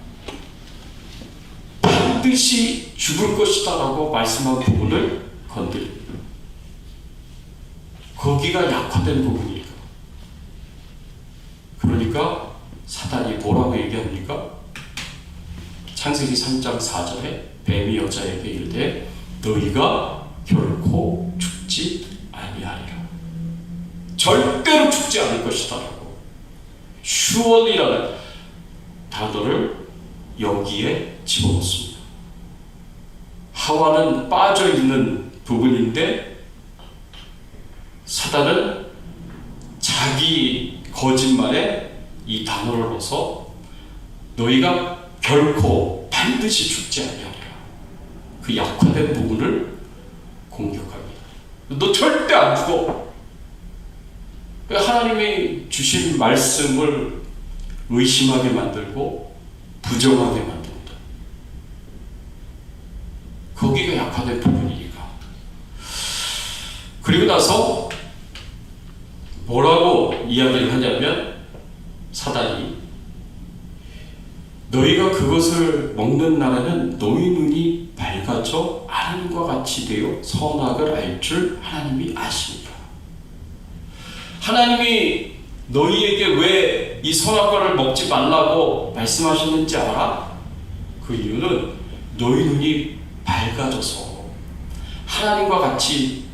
반드시 죽을 것이다 라고 말씀한 부분을 건드립니다. 거기가 약화된 부분이니까. 그러니까 사단이 뭐라고 얘기합니까? 창세기 3장 4절에 뱀이 여자에게 이르되 너희가 결코 죽지 아니하리라. 절대로 죽지 않을 것이다 라고 surely라는 단어를 여기에 집어넣습니다. 하와는 빠져있는 부분인데 사단은 자기 거짓말에 이 단어를 넣어서 너희가 결코 반드시 죽지 아니하리라. 그 약화된 부분을 공격합니다. 너 절대 안 죽어. 하나님이 주신 말씀을 의심하게 만들고 부정하게 만듭니다. 거기가 약화된 부분이니까. 그리고 나서 뭐라고 이야기를 하냐면 사단이 너희가 그것을 먹는 날에는 너희 눈이 밝아져 하나님과 같이 되어 선악을 알 줄 하나님이 아십니다. 하나님이 너희에게 왜 이 선악과를 먹지 말라고 말씀하셨는지 알아? 그 이유는 너희 눈이 밝아져서 하나님과 같이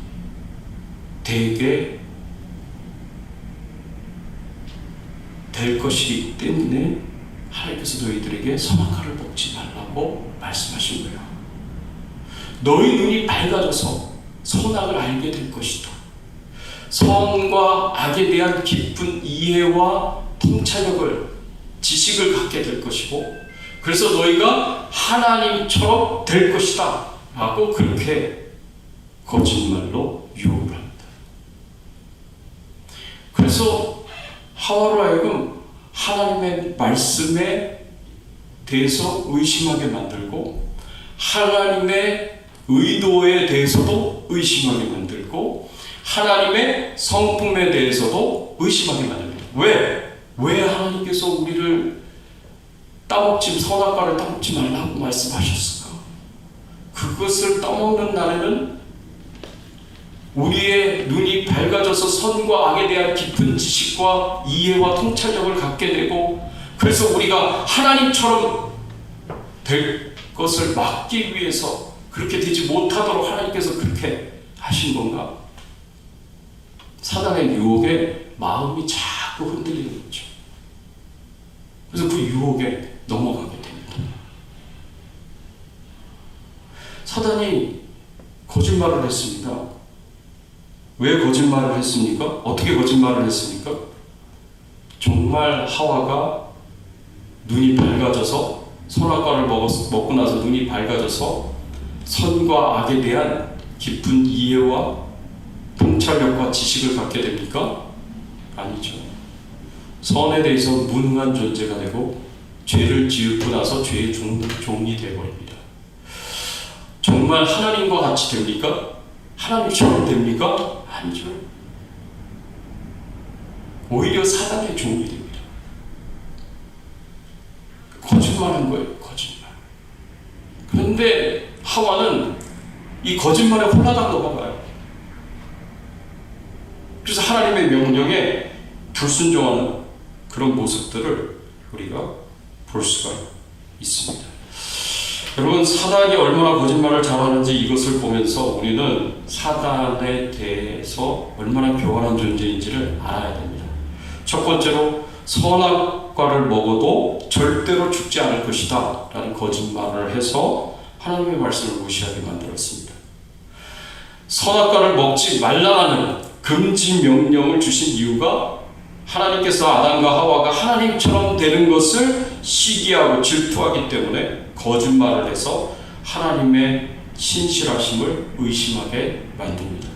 되게 될 것이기 때문에 하나님께서 너희들에게 선악과를 먹지 말라고 말씀하신 거예요. 너희 눈이 밝아져서 선악을 알게 될 것이다. 선과 악에 대한 깊은 이해와 통찰력을, 지식을 갖게 될 것이고, 그래서 너희가 하나님처럼 될 것이다 라고 그렇게 거짓말로 유혹을 합니다. 그래서 하와로 하여금 하나님의 말씀에 대해서 의심하게 만들고, 하나님의 의도에 대해서도 의심하게 만들고, 하나님의 성품에 대해서도 의심하게 만듭니다. 왜 하나님께서 우리를 선악과를 따먹지 말라고 말씀하셨을까? 그것을 따먹는 날에는 우리의 눈이 밝아져서 선과 악에 대한 깊은 지식과 이해와 통찰력을 갖게 되고, 그래서 우리가 하나님처럼 될 것을 막기 위해서 그렇게 되지 못하도록 하나님께서 그렇게 하신 건가? 사단의 유혹에 마음이 자꾸 흔들리는 거죠. 그래서 그 유혹에 넘어가게 됩니다. 사단이 거짓말을 했습니다. 왜 거짓말을 했습니까? 어떻게 거짓말을 했습니까? 정말 하와가 눈이 밝아져서, 선악과를 먹고 나서 눈이 밝아져서 선과 악에 대한 깊은 이해와 통찰력과 지식을 갖게 됩니까? 아니죠. 선에 대해서 무능한 존재가 되고, 죄를 지었고 나서 죄의 종이 되어버립니다. 정말 하나님과 같이 됩니까? 하나님처럼 됩니까? 아니죠. 오히려 사단의 종이 됩니다. 거짓말한 거예요, 거짓말. 그런데 하와는 이 거짓말에 홀라당 넘어가요. 그래서 하나님의 명령에 불순종하는 그런 모습들을 우리가 볼 수가 있습니다. 여러분, 사단이 얼마나 거짓말을 잘하는지 이것을 보면서 우리는 사단에 대해서 얼마나 교활한 존재인지를 알아야 됩니다. 첫 번째로, 선악과를 먹어도 절대로 죽지 않을 것이다 라는 거짓말을 해서 하나님의 말씀을 무시하게 만들었습니다. 선악과를 먹지 말라는 금지 명령을 주신 이유가, 하나님께서 아담과 하와가 하나님처럼 되는 것을 시기하고 질투하기 때문에 거짓말을 해서 하나님의 신실하심을 의심하게 만듭니다.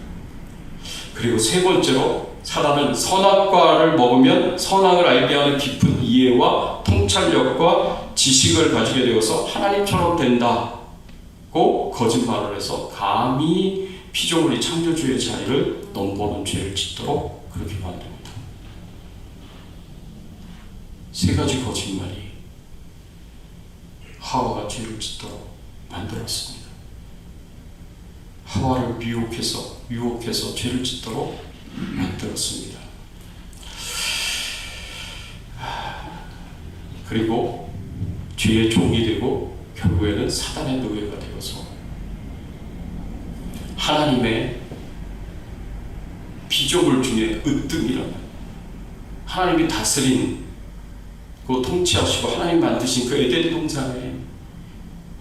그리고 세 번째로, 사단은 선악과를 먹으면 선악을 알게 하는 깊은 이해와 통찰력과 지식을 가지게 되어서 하나님처럼 된다고 거짓말을 해서 감히 피조물이 창조주의 자리를 넘보는 죄를 짓도록 그렇게 만듭니다. 세 가지 거짓말이 하와가 죄를 짓도록 만들었습니다. 하와를 유혹해서 죄를 짓도록 만들었습니다. 그리고 죄의 종이 되고 결국에는 사단의 노예가 되어서 하나님의 피조물 중에 으뜸이라는, 하나님이 다스린 그 통치하시고 하나님 만드신 그 에덴 동산에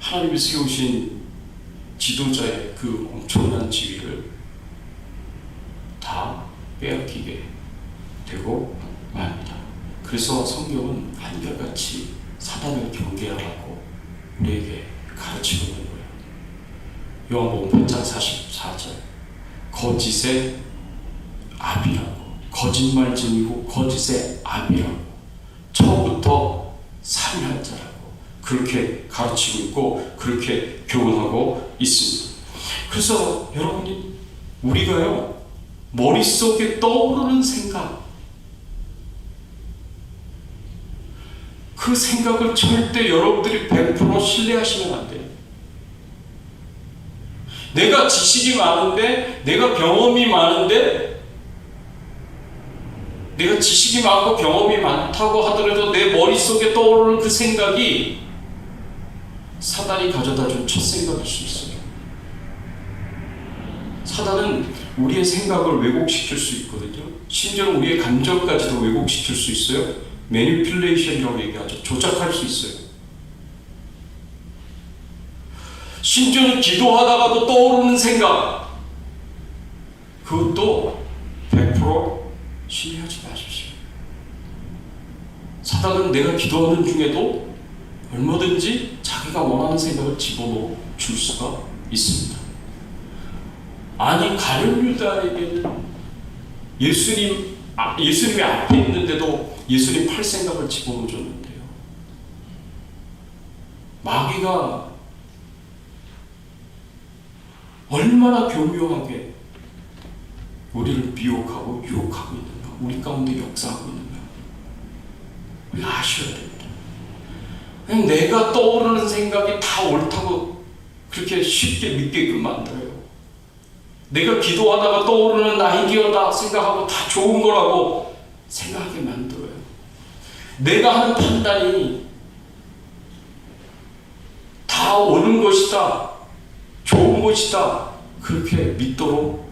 하나님이 세우신 지도자의 그 엄청난 지위를 다 빼앗기게 되고 맙니다. 그래서 성경은 한결같이 사단을 경계하라고 우리에게 가르치고 있는 거예요. 요한복음 8장 44절, 거짓의 압이라고, 거짓말쟁이고 거짓의 압이라고, 처음부터 살인한 자라고 그렇게 가르치고 있고 그렇게 교훈하고 있습니다. 그래서 여러분이, 우리가요, 머릿속에 떠오르는 생각, 그 생각을 절대 여러분들이 100% 신뢰하시면 안 돼요. 내가 지식이 많은데, 내가 경험이 많은데, 내가 지식이 많고 경험이 많다고 하더라도 내 머릿속에 떠오르는 그 생각이 사단이 가져다 준 첫 생각일 수 있어요. 사단은 우리의 생각을 왜곡시킬 수 있거든요. 심지어는 우리의 감정까지도 왜곡시킬 수 있어요. 매니플레이션이라고 얘기하죠. 조작할 수 있어요. 심지어는 기도하다가도 떠오르는 생각, 그것도 100% 신뢰하지 마십시오. 사단은 내가 기도하는 중에도 얼마든지 자기가 원하는 생각을 집어넣어 줄 수가 있습니다. 아니 가룟 유다에게는 예수님이 앞에 있는데도 예수님 팔 생각을 집어넣어 줬는데요. 마귀가 얼마나 교묘하게 우리를 미혹하고 유혹하고 있는가, 우리 가운데 역사하고 있는가, 우리가 아셔야 됩니다. 그냥 내가 떠오르는 생각이 다 옳다고 그렇게 쉽게 믿게끔 만들어요. 내가 기도하다가 떠오르는 아이디어다 생각하고 다 좋은 거라고 생각하게 만들어요. 내가 하는 판단이 다 옳은 것이다, 좋은 것이다, 그렇게 믿도록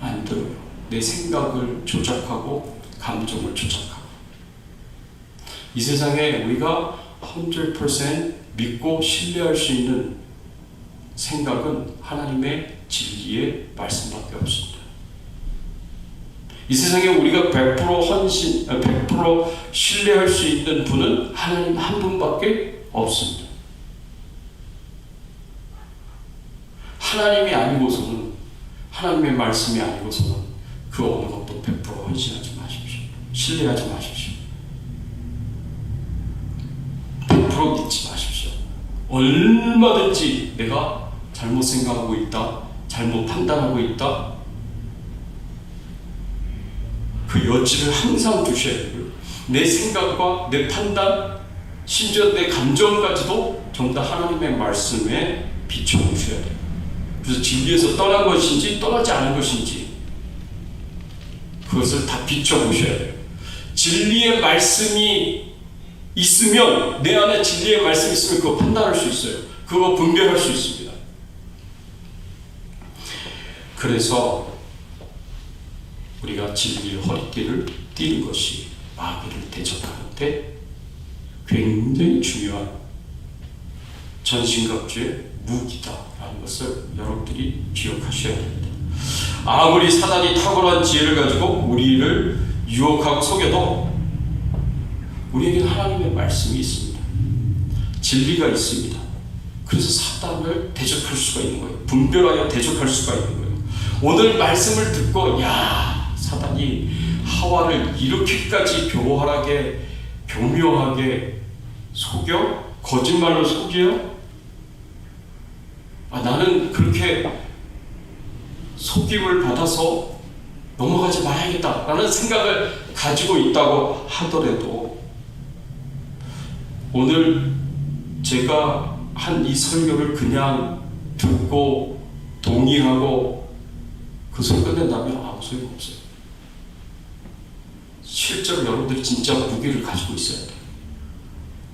만들어요. 내 생각을 조작하고 감정을 조작하고. 이 세상에 우리가 100% 믿고 신뢰할 수 있는 생각은 하나님의 진리의 말씀밖에 없습니다. 이 세상에 우리가 100% 신뢰할 수 있는 분은 하나님 한 분밖에 없습니다. 하나님이 아니고서는, 하나님의 말씀이 아니고서는 그 어느 것도 100% 헌신하지 마십시오. 신뢰하지 마십시오. 100% 믿지 마십시오. 얼마든지 내가 잘못 생각하고 있다, 잘못 판단하고 있다, 그 여지를 항상 두셔야 되고요. 내 생각과 내 판단, 심지어 내 감정까지도 전부 다 하나님의 말씀에 비춰보셔야 돼요. 그래서 진리에서 떠난 것인지 떠나지 않은 것인지 그것을 다 비춰보셔야 돼요. 진리의 말씀이 있으면, 내 안에 진리의 말씀이 있으면 그거 판단할 수 있어요. 그거 분별할 수 있습니다. 그래서 우리가 진리의 허리띠를 띠는 것이 마귀를 대적하는데 굉장히 중요한 전신갑주의 무기다라는 것을 여러분들이 기억하셔야 됩니다. 아무리 사단이 탁월한 지혜를 가지고 우리를 유혹하고 속여도 우리에게는 하나님의 말씀이 있습니다. 진리가 있습니다. 그래서 사단을 대적할 수가 있는 거예요. 분별하여 대적할 수가 있는 거예요. 오늘 말씀을 듣고, 야, 사단이 하와를 이렇게까지 교묘하게 속여? 거짓말로 속여? 나는 그렇게 속임을 받아서 넘어가지 말아야겠다라는 생각을 가지고 있다고 하더라도, 오늘 제가 한 이 설교를 그냥 듣고 동의하고 그 소리 끝낸다면 아무 소용 없어요. 실제로 여러분들이 진짜 무기를 가지고 있어야 돼요.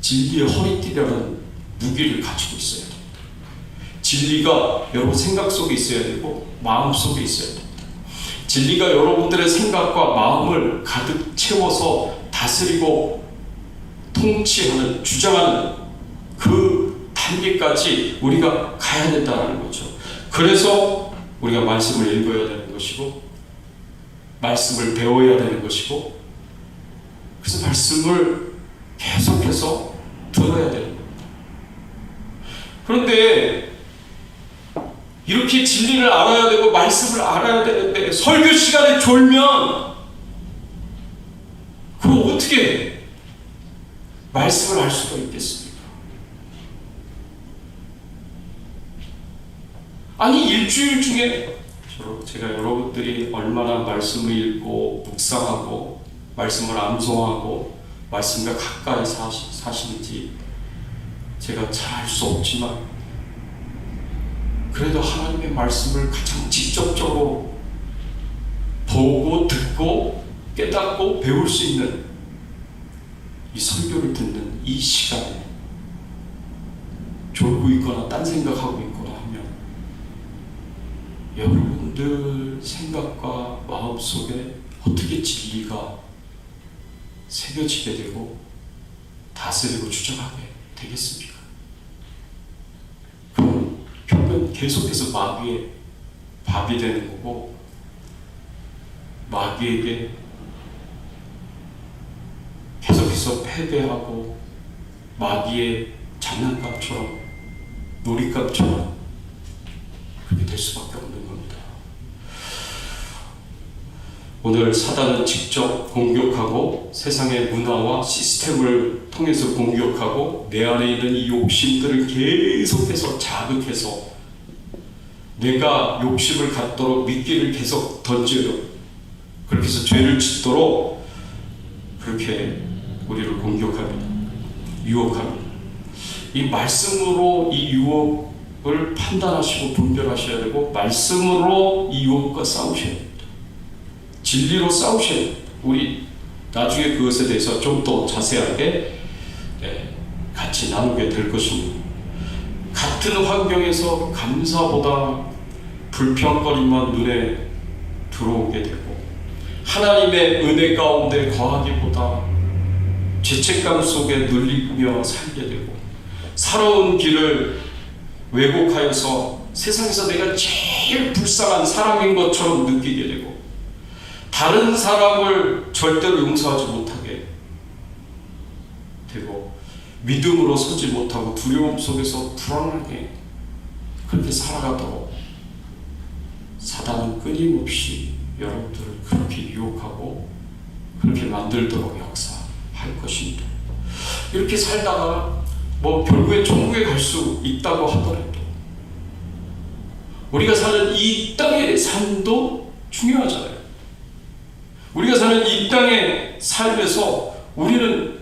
진리의 허리띠라는 무기를 가지고 있어야 돼요. 진리가 여러분 생각 속에 있어야 되고 마음 속에 있어야 됩니다. 진리가 여러분들의 생각과 마음을 가득 채워서 다스리고 통치하는, 주장하는 그 단계까지 우리가 가야 된다는 거죠. 그래서 우리가 말씀을 읽어야 되는 것이고, 말씀을 배워야 되는 것이고, 그래서 말씀을 계속해서 들어야 되는 겁니다. 그런데 이렇게 진리를 알아야 되고 말씀을 알아야 되는데 설교 시간에 졸면 그거 어떻게 말씀을 알 수가 있겠습니까? 아니, 일주일 중에 제가 여러분들이 얼마나 말씀을 읽고 묵상하고 말씀을 암송하고 말씀과 가까이 사시는지 제가 잘 알 수 없지만, 그래도 하나님의 말씀을 가장 직접적으로 보고 듣고 깨닫고 배울 수 있는 이 설교를 듣는 이 시간에 졸고 있거나 딴 생각하고 있거나 하면 여러분들 생각과 마음 속에 어떻게 진리가 새겨지게 되고 다스리고 주장하게 되겠습니까? 그럼 결국은 계속해서 마귀의 밥이 되는 거고, 마귀에게 거기서 패배하고 마귀의 장난감처럼, 놀잇감처럼 그렇게 될 수밖에 없는 겁니다. 오늘 사단은 직접 공격하고 세상의 문화와 시스템을 통해서 공격하고 내 안에 있는 이 욕심들을 계속해서 자극해서 내가 욕심을 갖도록 미끼를 계속 던져요. 그렇게 해서 죄를 짓도록 그렇게 우리를 공격합니다. 유혹합니다. 이 말씀으로 이 유혹을 판단하시고 분별하셔야 되고, 말씀으로 이 유혹과 싸우셔야 됩니다. 진리로 싸우셔야 됩니다. 우리 나중에 그것에 대해서 좀 더 자세하게 같이 나누게 될 것입니다. 같은 환경에서 감사보다 불평거리만 눈에 들어오게 되고, 하나님의 은혜 가운데 거하기보다 죄책감 속에 눌리며 살게 되고, 살아온 길을 왜곡하여서 세상에서 내가 제일 불쌍한 사람인 것처럼 느끼게 되고, 다른 사람을 절대로 용서하지 못하게 되고, 믿음으로 서지 못하고 두려움 속에서 불안하게 그렇게 살아가도록 사단은 끊임없이 여러분들을 그렇게 유혹하고 그렇게 만들도록 역사할 것입니다. 이렇게 살다가 결국에 천국에 갈 수 있다고 하더라도 우리가 사는 이 땅의 삶도 중요하잖아요. 우리가 사는 이 땅의 삶에서 우리는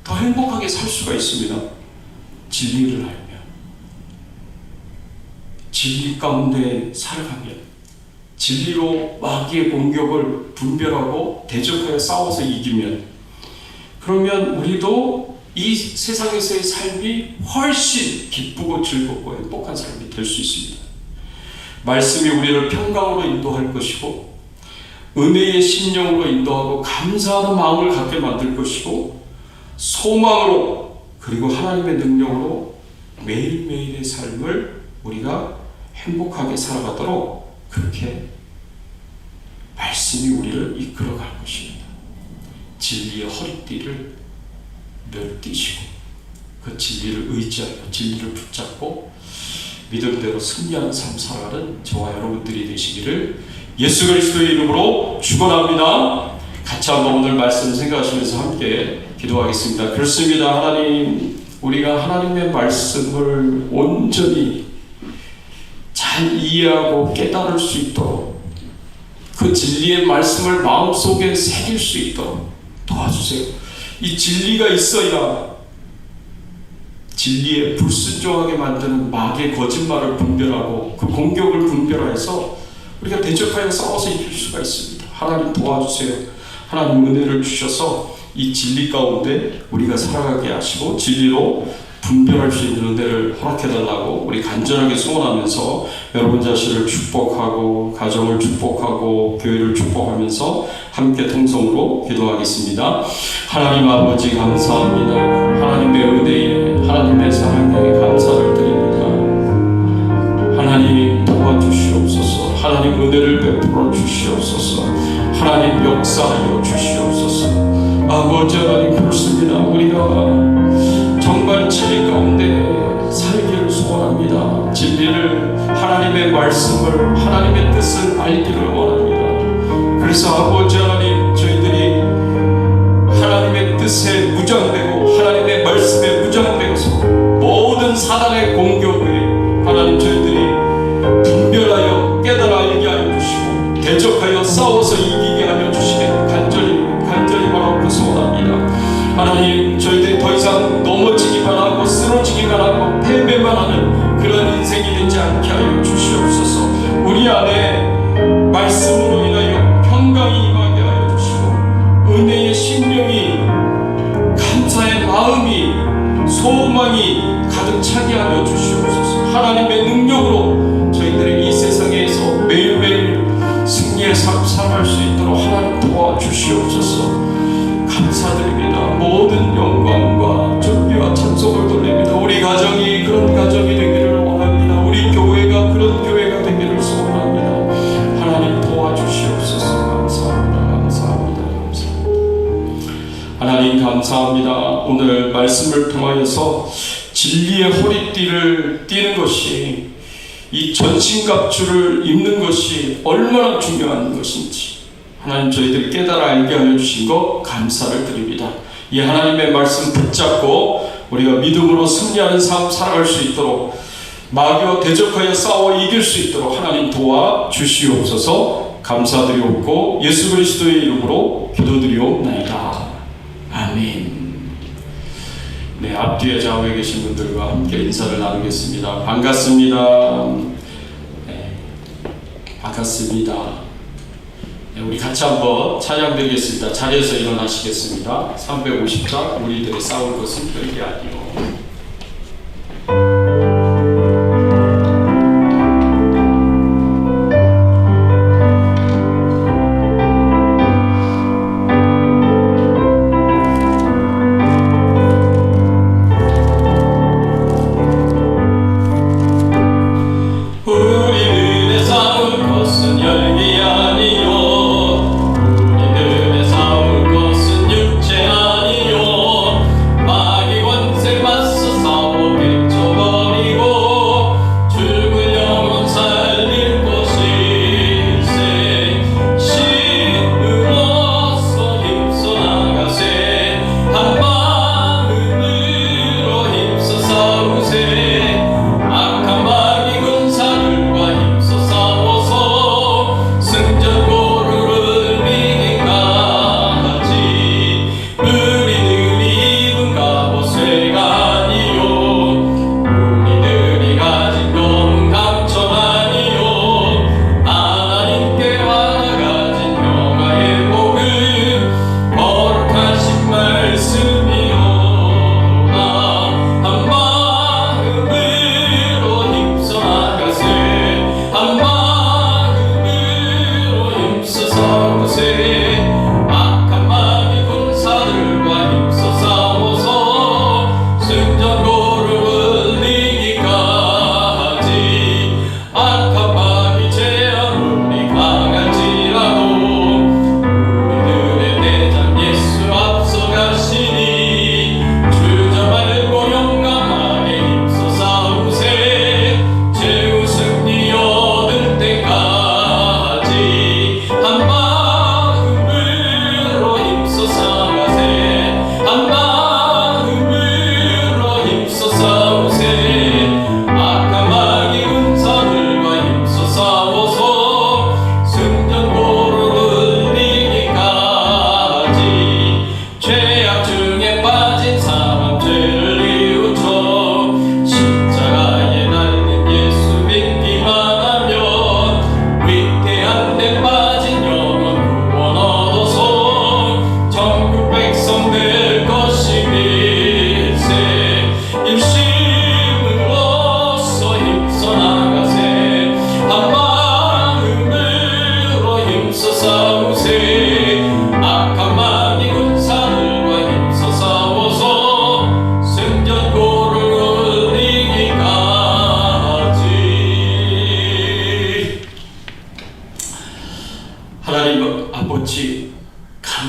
더 행복하게 살 수가 있습니다. 진리를 알면, 진리 가운데 살아가면, 진리로 마귀의 공격을 분별하고 대적하여 싸워서 이기면, 그러면 우리도 이 세상에서의 삶이 훨씬 기쁘고 즐겁고 행복한 삶이 될 수 있습니다. 말씀이 우리를 평강으로 인도할 것이고, 은혜의 심령으로 인도하고 감사하는 마음을 갖게 만들 것이고, 소망으로 그리고 하나님의 능력으로 매일매일의 삶을 우리가 행복하게 살아가도록 그렇게 말씀이 우리를 이끌어갈 것입니다. 진리의 허리띠를 늘 띠시고 그 진리를 의지하여 진리를 붙잡고 믿음대로 승리하는 삶 살아가는 저와 여러분들이 되시기를 예수 그리스도의 이름으로 축원합니다. 같이 한번 오늘 말씀 생각하시면서 함께 기도하겠습니다. 그렇습니다. 하나님, 우리가 하나님의 말씀을 온전히 잘 이해하고 깨달을 수 있도록, 그 진리의 말씀을 마음속에 새길 수 있도록 도와주세요. 이 진리가 있어야 진리에 불순종하게 만드는 마귀의 거짓말을 분별하고 그 공격을 분별해서 우리가 대적하여 싸워서 이길 수가 있습니다. 하나님 도와주세요. 하나님 은혜를 주셔서 이 진리 가운데 우리가 살아가게 하시고 진리로 분별할 수 있는 은혜를 허락해달라고 우리 간절하게 소원하면서 여러분 자신을 축복하고 가정을 축복하고 교회를 축복하면서 함께 통성으로 기도하겠습니다. 하나님 아버지 감사합니다. 하나님의 은혜에 하나님의 사랑에 감사를 드립니다. 하나님 도와주시옵소서. 하나님 은혜를 베풀어 주시옵소서. 하나님 역사하여 주시옵소서. 아버지 하나님 그렇습니다. 우리가 정말 진리 가운데 살기를 소원합니다. 진리를, 하나님의 말씀을, 하나님의 뜻을 알기를 원합니다. 그래서 아버지 하나님, 저희들이 하나님의 뜻에 무장되고 하나님의 말씀에 무장되어서 모든 사단의 공격에 하나님 저희들이 분별하여 깨달아 알게 하여 주시고 대적하여 싸워서 이기게 하여 주시길 간절히 바라고 소원합니다. 하나님, 저희들이 더 이상 넘어지기만 하고 쓰러지기만 하고 패배만 하는 그런 인생이 되지 않게 하여 주시옵소서. 우리 안에 말씀으로 인하여 평강이 임하게 하여 주시고 은혜의 심령이, 감사의 마음이, 소망이 가득 차게 하여 주시옵소서. 하나님의 능력으로 저희들이 이 세상에서 매일매일 승리의 삶 살아갈 수 있도록 하나님 도와주시옵소서. 감사드립니다. 모든 영광과 존귀와 찬송을 돌립니다. 우리 가정이 그런 가정이 되기를 원합니다. 우리 교회가 그런 교회가 되기를 소원합니다. 하나님 도와주시옵소서. 감사합니다. 감사합니다. 감사합니다. 하나님 감사합니다. 오늘 말씀을 통하여서 진리의 허리띠를 띠는 것이, 이 전신갑주를 입는 것이 얼마나 중요한 것인지 하나님 저희들 깨달아 알게 하여 주신 것 감사를 드립니다. 이 하나님의 말씀 붙잡고 우리가 믿음으로 승리하는 삶 살아갈 수 있도록, 마귀와 대적하여 싸워 이길 수 있도록 하나님 도와주시옵소서. 감사드리옵고 예수 그리스도의 이름으로 기도드리옵나이다. 아멘. 네, 앞뒤에 좌우에 계신 분들과 함께 인사를 나누겠습니다. 반갑습니다. 네, 반갑습니다. 네, 우리 같이 한번 찬양 드리겠습니다. 자리에서 일어나시겠습니다. 350장 우리들의 싸울 것은 별게 아니요.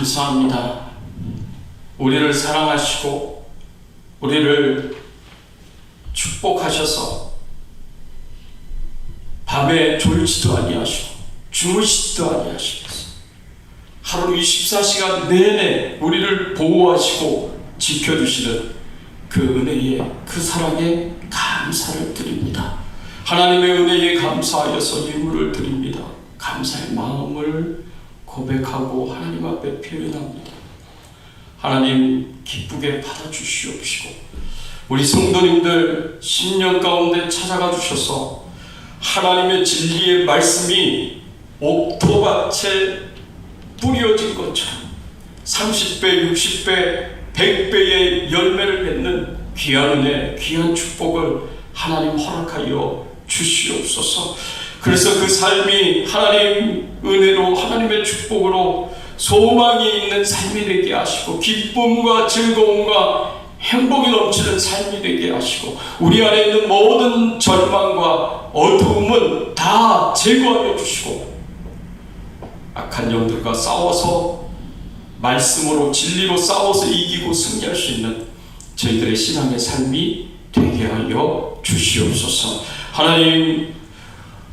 감사합니다. 우리를 사랑하시고 우리를 축복하셔서 밤에 졸지도 아니하시고 주무시지도 아니하시면서 하루 24시간 내내 우리를 보호하시고 지켜주시는 그 은혜에, 그 사랑에 감사를 드립니다. 하나님의 은혜에 감사하여서 예물을 드립니다. 감사의 마음을 고백하고 하나님 앞에 표현합니다. 하나님 기쁘게 받아주시옵시고 우리 성도님들 10년 가운데 찾아가 주셔서 하나님의 진리의 말씀이 옥토밭에 뿌려진 것처럼 30배, 60배, 100배의 열매를 맺는 귀한 은혜, 귀한 축복을 하나님 허락하여 주시옵소서. 그래서 그 삶이 하나님 은혜로, 하나님의 축복으로 소망이 있는 삶이 되게 하시고 기쁨과 즐거움과 행복이 넘치는 삶이 되게 하시고 우리 안에 있는 모든 절망과 어두움은 다 제거하여 주시고 악한 영들과 싸워서 말씀으로 진리로 싸워서 이기고 승리할 수 있는 저희들의 신앙의 삶이 되게 하여 주시옵소서. 하나님,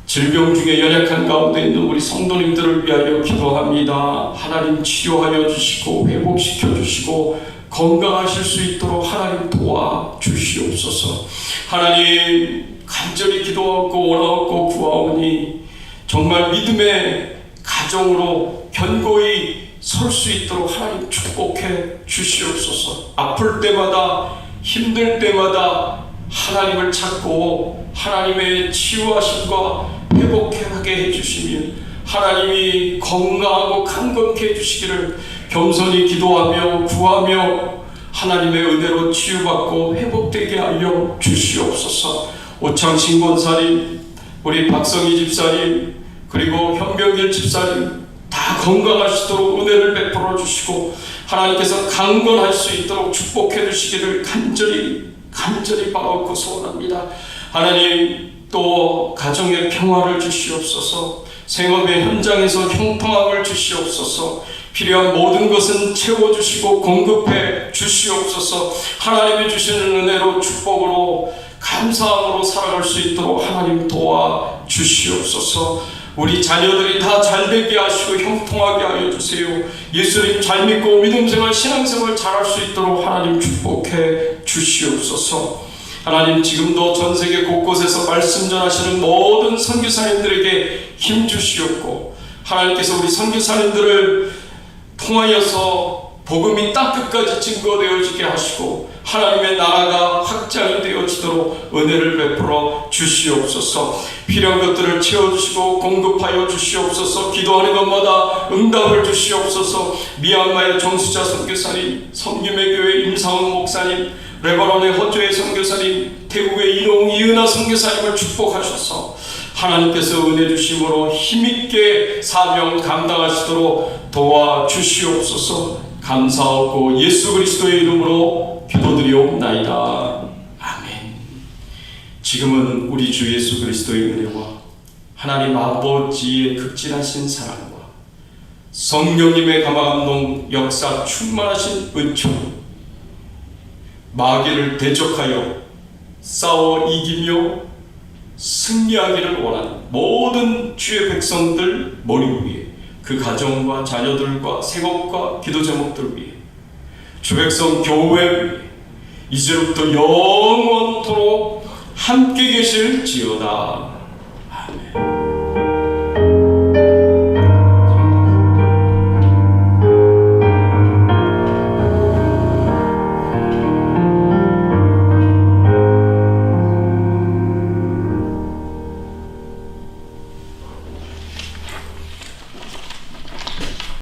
질병 중에 연약한 가운데 있는 우리 성도님들을 위하여 기도합니다. 하나님, 치료하여 주시고 회복시켜 주시고 건강하실 수 있도록 하나님 도와 주시옵소서. 하나님, 간절히 기도하고 원하고 구하오니 정말 믿음의 가정으로 견고히 설 수 있도록 하나님 축복해 주시옵소서. 아플 때마다 힘들 때마다 하나님을 찾고 하나님의 치유하심과 회복하게 해주시면 하나님이 건강하고 강건케 해주시기를 겸손히 기도하며 구하며 하나님의 은혜로 치유받고 회복되게 하여 주시옵소서. 오창신 권사님, 우리 박성희 집사님, 그리고 현병길 집사님 다 건강하시도록 은혜를 베풀어 주시고 하나님께서 강건할 수 있도록 축복해 주시기를 간절히 바라고 소원합니다. 하나님, 또 가정의 평화를 주시옵소서. 생업의 현장에서 형통함을 주시옵소서. 필요한 모든 것은 채워주시고 공급해 주시옵소서. 하나님이 주시는 은혜로 축복으로 감사함으로 살아갈 수 있도록 하나님 도와 주시옵소서. 우리 자녀들이 다 잘되게 하시고 형통하게 하여 주세요. 예수님 잘 믿고 믿음생활 신앙생활 잘할 수 있도록 하나님 축복해 주시옵소서. 하나님, 지금도 전세계 곳곳에서 말씀 전하시는 모든 선교사님들에게 힘 주시옵고 하나님께서 우리 선교사님들을 통하여서 복음이 땅끝까지 증거되어지게 하시고 하나님의 나라가 확장이 되어지도록 은혜를 베풀어 주시옵소서. 필요한 것들을 채워주시고 공급하여 주시옵소서. 기도하는 것마다 응답을 주시옵소서. 미얀마의 정수자 선교사님, 섬김의 교회 임상훈 목사님, 레바논의 허조의 선교사님, 태국의 이농 이은하 선교사님을 축복하셔서 하나님께서 은혜 주심으로 힘있게 사명 감당하시도록 도와주시옵소서. 감사하고 예수 그리스도의 이름으로 기도드리옵나이다. 아멘. 지금은 우리 주 예수 그리스도의 은혜와 하나님 아버지의 극진하신 사랑과 성령님의 감화감동 역사 충만하신 은총, 마귀를 대적하여 싸워 이기며 승리하기를 원하는 모든 주의 백성들 머리 위에, 그 가정과 자녀들과 생업과 기도 제목들 위해, 주 백성 교회 위에 이제부터 영원토록 함께 계실지어다.